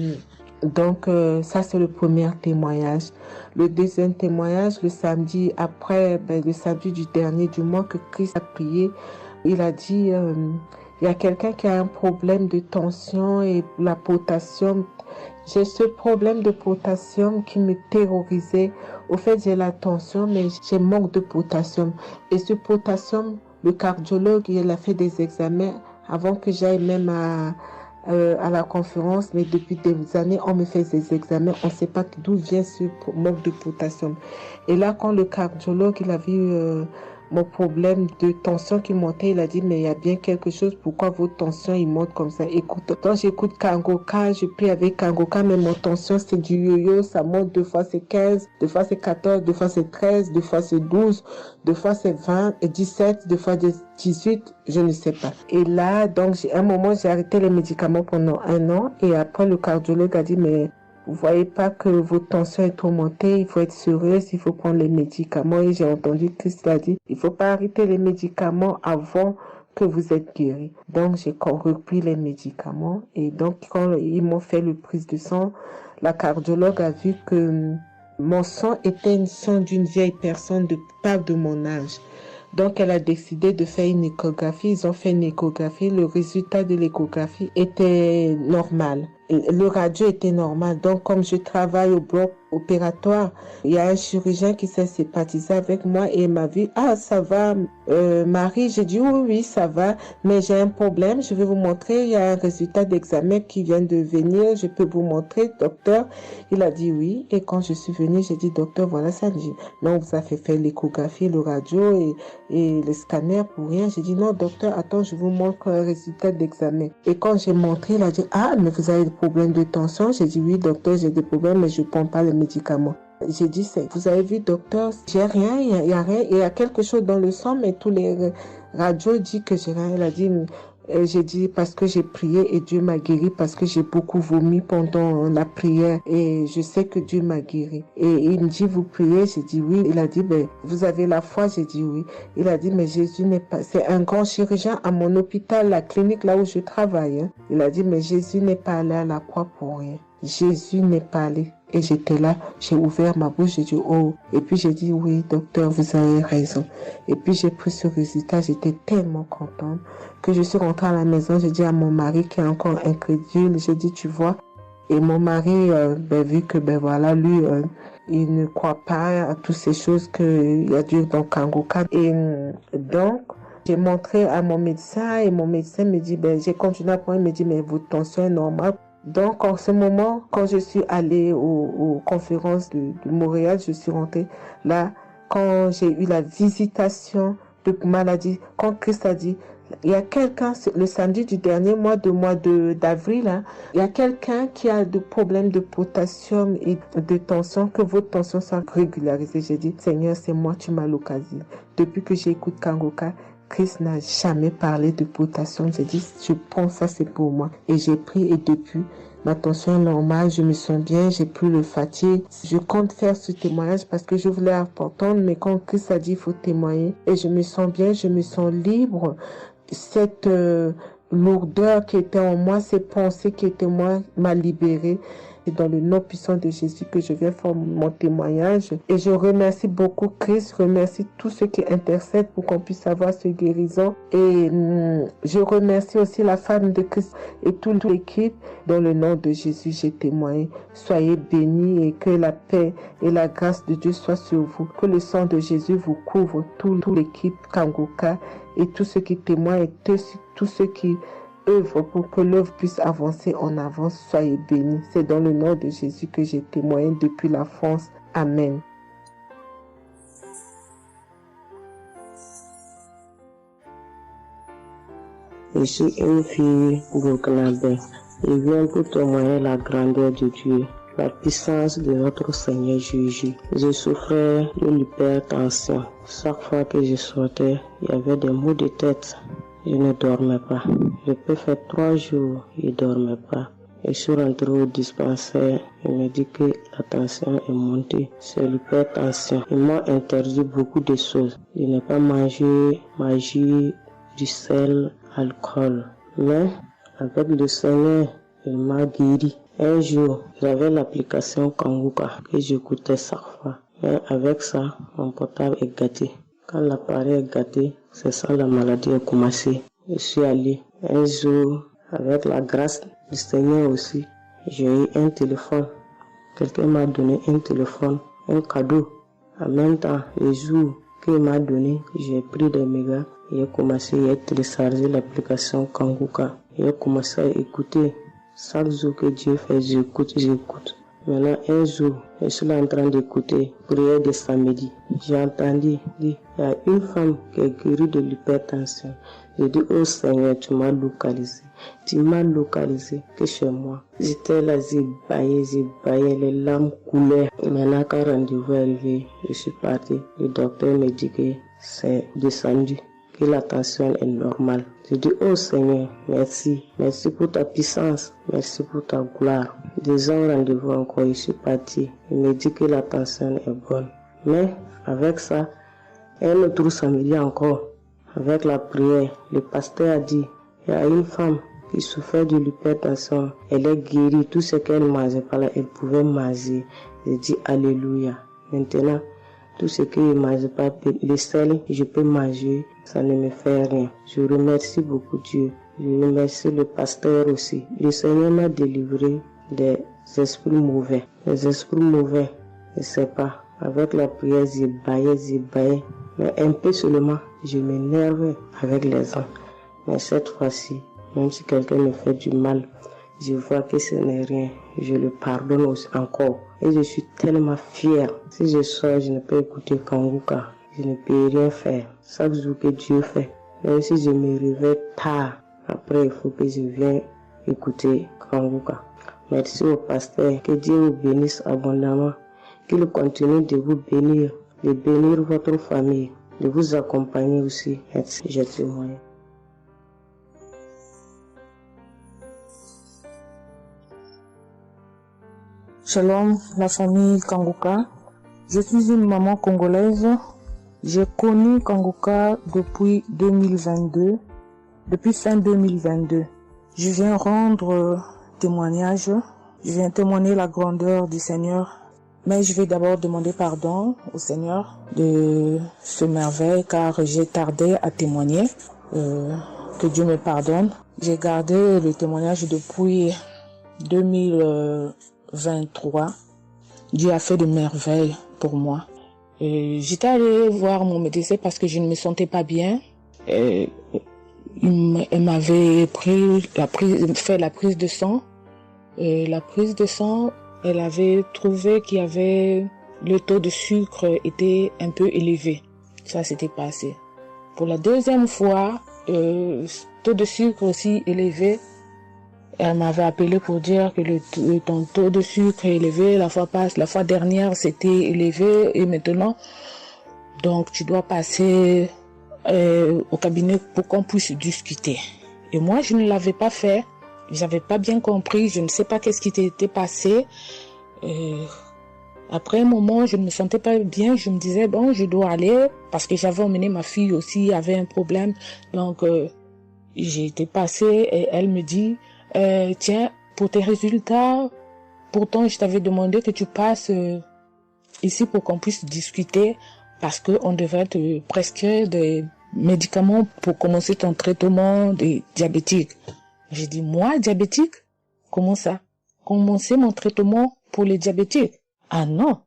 donc, ça, c'est le premier témoignage. Le deuxième témoignage, le samedi après, le samedi du dernier du mois que Christ a prié, il a dit, il y a quelqu'un qui a un problème de tension et la potassium. J'ai ce problème de potassium qui me terrorisait. Au fait, j'ai la tension, mais j'ai manque de potassium. Et ce potassium, le cardiologue, il a fait des examens avant que j'aille même à la conférence, mais depuis des années, on me fait des examens, on ne sait pas d'où vient ce manque de potassium. Et là, quand le cardiologue, il a vu mon problème de tension qui montait, il a dit, mais il y a bien quelque chose, pourquoi vos tensions, ils montent comme ça? Écoute, quand j'écoute Kangoka, je prie avec Kangoka, mais mon tension, c'est du yo-yo, ça monte, 2 fois c'est 15, 2 fois c'est 14, 2 fois c'est 13, 2 fois c'est 12, 2 fois c'est 20, et 17, 2 fois 18, je ne sais pas. Et là, donc, à un moment, j'ai arrêté les médicaments pendant 1 an, et après, le cardiologue a dit, mais vous voyez pas que votre tension est trop montée, il faut être sérieuse, il faut prendre les médicaments. Et j'ai entendu Christ a dit, il faut pas arrêter les médicaments avant que vous êtes guéri. Donc, j'ai repris les médicaments. Et donc, quand ils m'ont fait le prise de sang, la cardiologue a vu que mon sang était une sang d'une vieille personne pas de mon âge. Donc, elle a décidé de faire une échographie. Ils ont fait une échographie. Le résultat de l'échographie était normal. Le radio était normal. Donc, comme je travaille au bloc opératoire, il y a un chirurgien qui s'est sympathisé avec moi et il m'a vu. Ah, ça va, Marie? J'ai dit oui, ça va, mais j'ai un problème. Je vais vous montrer. Il y a un résultat d'examen qui vient de venir. Je peux vous montrer, docteur? Il a dit oui. Et quand je suis venue, j'ai dit, docteur, voilà ça. J'ai dit, non, vous avez fait l'échographie, le radio et le scanner pour rien. J'ai dit, non, docteur, attends, je vous montre un résultat d'examen. Et quand j'ai montré, il a dit, ah, mais vous avez des problèmes de tension? J'ai dit, oui, docteur, j'ai des problèmes, mais je ne prends pas les médicaments. J'ai dit, vous avez vu, docteur, j'ai rien, il y a rien, il y a quelque chose dans le sang, mais tous les radios disent que j'ai rien. Elle a dit, j'ai dit, parce que j'ai prié et Dieu m'a guéri, parce que j'ai beaucoup vomi pendant la prière et je sais que Dieu m'a guéri. Et il me dit, vous priez? J'ai dit oui. Il a dit, vous avez la foi? J'ai dit oui. Il a dit, mais Jésus n'est pas, c'est un grand chirurgien à mon hôpital, la clinique là où je travaille. Hein. Il a dit, mais Jésus n'est pas allé à la croix pour rien. Jésus n'est pas allé. Et j'étais là, j'ai ouvert ma bouche, j'ai dit oh. Et puis j'ai dit oui, docteur, vous avez raison. Et puis j'ai pris ce résultat, j'étais tellement contente que je suis rentrée à la maison, j'ai dit à mon mari qui est encore incrédule, j'ai dit tu vois. Et mon mari, vu que voilà, lui, il ne croit pas à toutes ces choses qu'il y a Dieu dans Kangoka. Et donc, j'ai montré à mon médecin et mon médecin me dit, j'ai continué à prendre, il me dit, mais votre tension est normale. Donc, en ce moment, quand je suis allée aux conférences de Montréal, je suis rentrée là, quand j'ai eu la visitation de maladie, quand Christ a dit, il y a quelqu'un, le samedi du dernier mois d'avril, hein, il y a quelqu'un qui a des problèmes de potassium et de tension, que votre tension soit régularisée. J'ai dit, Seigneur, c'est moi, tu m'as l'occasion. Depuis que j'écoute Kangoka, Christ n'a jamais parlé de potassium. J'ai dit, je prends ça, c'est pour moi. Et j'ai pris, et depuis, ma tension est normale, je me sens bien, j'ai plus le fatigue. Je compte faire ce témoignage parce que je voulais entendre, mais quand Christ a dit, il faut témoigner. Et je me sens bien, je me sens libre. Cette lourdeur qui était en moi, ces pensées qui étaient en moi, m'a libérée. C'est dans le nom puissant de Jésus que je viens faire mon témoignage. Et je remercie beaucoup Christ, je remercie tous ceux qui intercèdent pour qu'on puisse avoir ce guérison. Et je remercie aussi la femme de Christ et toute l'équipe. Dans le nom de Jésus, j'ai témoigné. Soyez bénis et que la paix et la grâce de Dieu soient sur vous. Que le sang de Jésus vous couvre, toute l'équipe Kangoka et tous ceux qui témoignent et tous ceux qui œuvre pour que l'œuvre puisse avancer en avant. Soyez bénis. C'est dans le nom de Jésus que j'ai témoigné depuis la France. Amen. Je suis une fille burkinabé. Je viens pour témoigner la grandeur de Dieu, la puissance de notre Seigneur Jésus. Je souffrais de l'hypertension. Chaque fois que je sortais, il y avait des maux de tête. Je ne dormais pas. Je peux faire 3 jours, je ne dormais pas. Je suis rentré au dispensaire. Il m'a dit que la tension est montée. C'est l'hypertension. Ils m'ont interdit beaucoup de choses. Je n'ai pas mangé magie, du sel, alcool. Mais avec le Seigneur, il m'a guéri. Un jour, j'avais l'application Kangoka que j'écoutais chaque fois. Mais avec ça, mon portable est gâté. Quand l'appareil est gâté, c'est ça la maladie a commencé. Je suis allé un jour, avec la grâce du Seigneur aussi, j'ai eu un téléphone. Quelqu'un m'a donné un téléphone, un cadeau. En même temps, le jour qu'il m'a donné, j'ai pris des mégas et j'ai commencé à télécharger l'application Kangoka. J'ai commencé à écouter. Chaque jour que Dieu fait, j'écoute. Maintenant, un jour, je suis là en train d'écouter prière de samedi. J'ai entendu dire, il y a une femme qui est guérie de l'hypertension. J'ai dit, oh Seigneur, tu m'as localisé. Tu m'as localisé que chez moi. J'étais là, j'ai baillé, les larmes coulaient. Maintenant, quand le rendez-vous est arrivé, je suis parti. Le docteur me dit que c'est descendu, que la tension est normale. Je dis, oh Seigneur, merci. Merci pour ta puissance. Merci pour ta gloire. Déjà au rendez-vous encore, je suis parti. Il me dit que la tension est bonne. Mais avec ça, un autre samedi encore, avec la prière, le pasteur a dit, il y a une femme qui souffrait de l'hypertension. Elle est guérie. Tout ce qu'elle ne mangeait pas là, elle pouvait manger. J'ai dit, alléluia. Maintenant, tout ce que je ne mange pas, le sel, je peux manger, ça ne me fait rien. Je remercie beaucoup Dieu. Je remercie le pasteur aussi. Le Seigneur m'a délivré des esprits mauvais. Les esprits mauvais, je ne sais pas. Avec la prière, j'ai baillé. Mais un peu seulement, je m'énerve avec les gens. Mais cette fois-ci, même si quelqu'un me fait du mal, je vois que ce n'est rien. Je le pardonne aussi encore. Et je suis tellement fière. Si je sors, je ne peux écouter Kangoka. Je ne peux rien faire. Chaque jour que Dieu fait. Même si je me réveille tard, après il faut que je vienne écouter Kangoka. Merci au pasteur. Que Dieu vous bénisse abondamment. Qu'il continue de vous bénir, de bénir votre famille, de vous accompagner aussi. Merci, je témoigne. Shalom, la famille Kangoka. Je suis une maman congolaise. J'ai connu Kangoka depuis 2022, depuis fin 2022. Je viens rendre témoignage Je viens témoigner la grandeur du Seigneur. Mais je vais d'abord demander pardon au Seigneur de ce merveille car j'ai tardé à témoigner. Que Dieu me pardonne. J'ai gardé le témoignage depuis 2023. Dieu a fait de merveilles pour moi. J'étais allée voir mon médecin parce que je ne me sentais pas bien. Elle m'avait fait la prise de sang. La prise de sang, elle avait trouvé qu'il y avait le taux de sucre était un peu élevé. Ça s'était passé. Pour la deuxième fois, taux de sucre aussi élevé. Elle m'avait appelé pour dire que ton taux de sucre est élevé. La fois dernière, c'était élevé et maintenant, donc tu dois passer au cabinet pour qu'on puisse discuter. Et moi, je ne l'avais pas fait. J'avais pas bien compris. Je ne sais pas qu'est-ce qui était passé. Après un moment, je ne me sentais pas bien. Je me disais, bon, je dois aller parce que j'avais emmené ma fille aussi, avait un problème. Donc, j'ai été passée et elle me dit, tiens, pour tes résultats, pourtant je t'avais demandé que tu passes ici pour qu'on puisse discuter parce qu'on devrait te prescrire des médicaments pour commencer ton traitement de diabétique. J'ai dit, moi, diabétique? Comment ça? Commencer mon traitement pour les diabétiques? Ah non.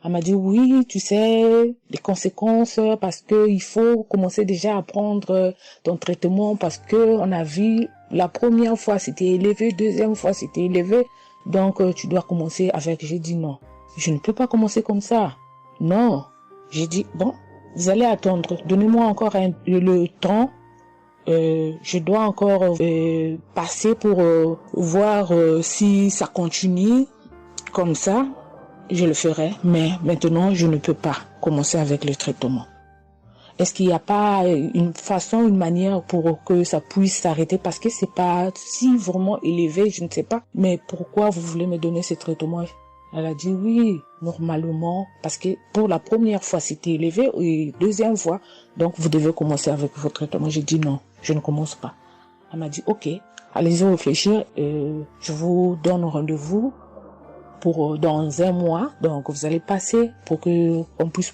Elle m'a dit, oui, tu sais, les conséquences, parce que il faut commencer déjà à prendre ton traitement parce que on a vu la première fois c'était élevé, deuxième fois c'était élevé, donc tu dois commencer avec. J'ai dit non, je ne peux pas commencer comme ça. Non. J'ai dit, bon, vous allez attendre, donnez-moi encore le temps. Je dois encore passer pour voir si ça continue comme ça. Je le ferai, mais maintenant je ne peux pas commencer avec le traitement. Est-ce qu'il n'y a pas une façon, une manière pour que ça puisse s'arrêter parce que c'est pas si vraiment élevé, je ne sais pas. Mais pourquoi vous voulez me donner ce traitement? Elle a dit oui, normalement, parce que pour la première fois c'était élevé et deuxième fois, donc vous devez commencer avec votre traitement. J'ai dit non, je ne commence pas. Elle m'a dit ok, allez-y réfléchir, je vous donne rendez-vous pour dans un mois, donc vous allez passer pour que on puisse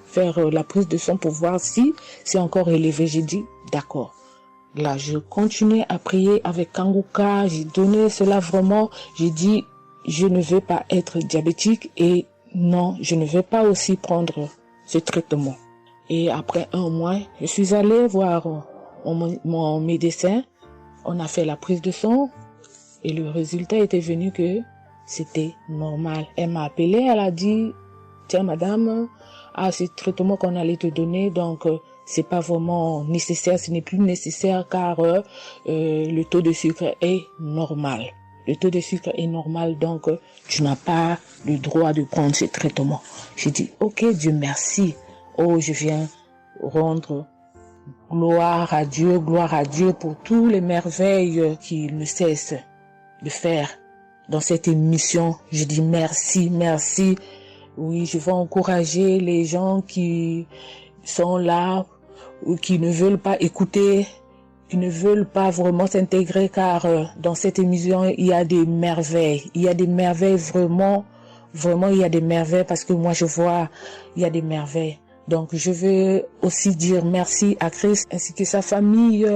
faire la prise de sang pour voir si c'est encore élevé. J'ai dit d'accord. Là, je continuais à prier avec Kanguka, j'ai donné cela vraiment, j'ai dit je ne veux pas être diabétique et non, je ne vais pas aussi prendre ce traitement. Et après un mois, je suis allée voir mon médecin, on a fait la prise de sang et le résultat était venu que c'était normal. Elle m'a appelé, elle a dit, tiens madame, ce traitement qu'on allait te donner, donc c'est pas vraiment nécessaire, ce n'est plus nécessaire car le taux de sucre est normal. Le taux de sucre est normal, donc tu n'as pas le droit de prendre ce traitement. J'ai dit, ok, Dieu merci. Oh, je viens rendre gloire à Dieu pour tous les merveilles qu'il ne cesse de faire. Dans cette émission, je dis merci, merci. Oui, je vais encourager les gens qui sont là ou qui ne veulent pas écouter, qui ne veulent pas vraiment s'intégrer car dans cette émission, il y a des merveilles. Il y a des merveilles vraiment, il y a des merveilles parce que moi je vois, il y a des merveilles. Donc je veux aussi dire merci à Christ ainsi que sa famille,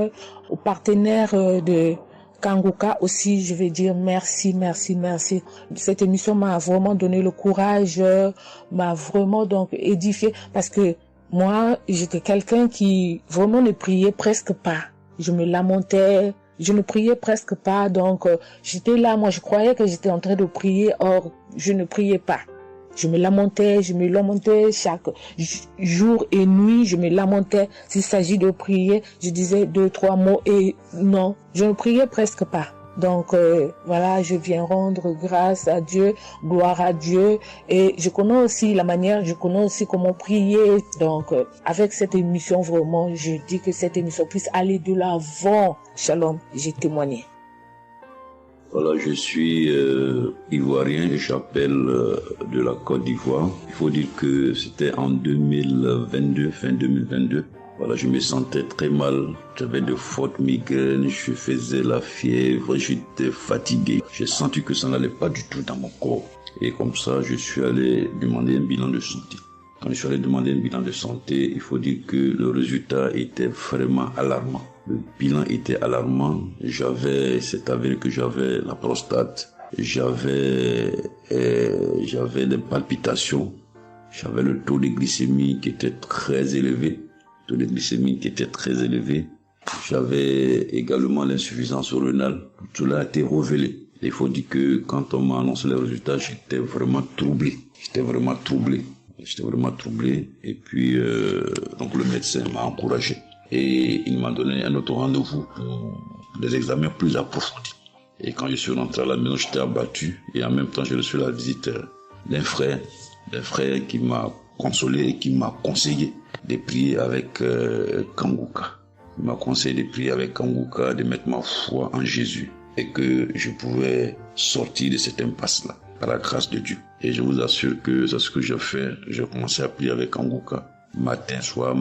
aux partenaires de Kanguka aussi, je vais dire merci, merci, merci. Cette émission m'a vraiment donné le courage, m'a vraiment donc édifié parce que moi, j'étais quelqu'un qui vraiment ne priait presque pas. Je me lamentais, je ne priais presque pas, donc j'étais là, moi je croyais que j'étais en train de prier, or je ne priais pas. Je me lamentais chaque jour et nuit, je me lamentais. S'il s'agit de prier, je disais 2-3 mots et non, je ne priais presque pas. Donc voilà, je viens rendre grâce à Dieu, gloire à Dieu. Et je connais aussi la manière, je connais aussi comment prier. Donc avec cette émission, vraiment, je dis que cette émission puisse aller de l'avant. Shalom, j'ai témoigné. Voilà, je suis ivoirien et j'appelle de la Côte d'Ivoire. Il faut dire que c'était en 2022, fin 2022. Voilà, je me sentais très mal. J'avais de fortes migraines, je faisais la fièvre, j'étais fatigué. J'ai senti que ça n'allait pas du tout dans mon corps. Et comme ça, je suis allé demander un bilan de santé. Quand je suis allé demander un bilan de santé, il faut dire que le résultat était vraiment alarmant. Le bilan était alarmant. C'est avéré que j'avais la prostate. J'avais des palpitations. J'avais le taux de glycémie qui était très élevé. J'avais également l'insuffisance rénale. Tout cela a été révélé. Il faut dire que quand on m'a annoncé les résultats, j'étais vraiment troublé. Et puis, donc le médecin m'a encouragé. Et il m'a donné un autre rendez-vous pour des examens plus approfondis. Et quand je suis rentré à la maison, j'étais abattu. Et en même temps, j'ai reçu la visite d'un frère qui m'a consolé et qui m'a conseillé de prier avec Kanguka. Il m'a conseillé de prier avec Kanguka, de mettre ma foi en Jésus et que je pouvais sortir de cette impasse-là par la grâce de Dieu. Et je vous assure que c'est ce que j'ai fait. J'ai commencé à prier avec Kanguka matin, soir,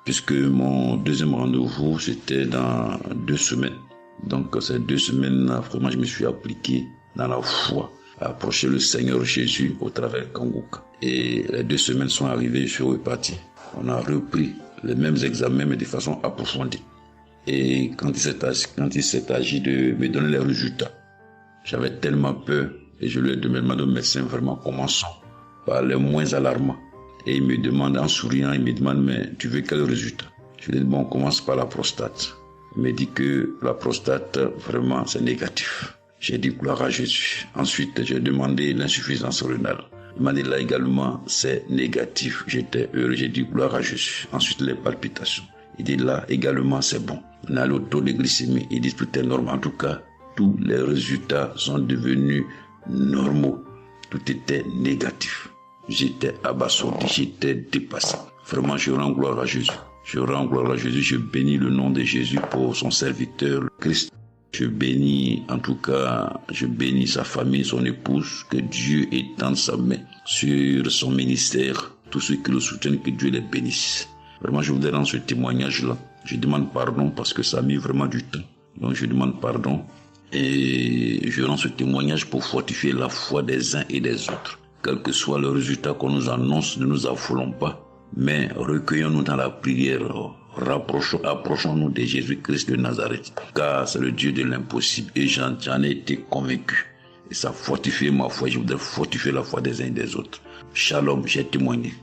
puisque mon deuxième rendez-vous, c'était dans 2 semaines. Donc ces 2 semaines-là, vraiment, je me suis appliqué dans la foi à approcher le Seigneur Jésus au travers de Kanguka. Et les 2 semaines sont arrivées, je suis reparti. On a repris les mêmes examens, mais de façon approfondie. Et quand il s'est agi de me donner les résultats, j'avais tellement peur et je lui ai demandé au médecin, vraiment, commençons par les moins alarmants. Et il me demande en souriant, mais tu veux quel résultat? Je lui ai dit, bon, on commence par la prostate. Il me dit que la prostate, vraiment, c'est négatif. J'ai dit gloire à Jésus. Ensuite, j'ai demandé l'insuffisance rénale. Il m'a dit là également, c'est négatif. J'étais heureux, j'ai dit gloire à Jésus. Ensuite, les palpitations. Il dit là également, c'est bon. On a le taux de glycémie. Il dit tout est normal. En tout cas, tous les résultats sont devenus normaux. Tout était négatif. J'étais abasourdi, j'étais dépassé. Vraiment, je rends gloire à Jésus. Je bénis le nom de Jésus pour son serviteur, le Christ. Je bénis sa famille, son épouse, que Dieu étende sa main sur son ministère. Tous ceux qui le soutiennent, que Dieu les bénisse. Vraiment, je voudrais rendre ce témoignage-là. Je demande pardon parce que ça a mis vraiment du temps. Donc, je demande pardon et je rends ce témoignage pour fortifier la foi des uns et des autres. Quel que soit le résultat qu'on nous annonce, ne nous affolons pas, mais recueillons-nous dans la prière. Approchons-nous de Jésus-Christ de Nazareth, car c'est le Dieu de l'impossible et j'en ai été convaincu. Et ça fortifie ma foi, je voudrais fortifier la foi des uns et des autres. Shalom, j'ai témoigné.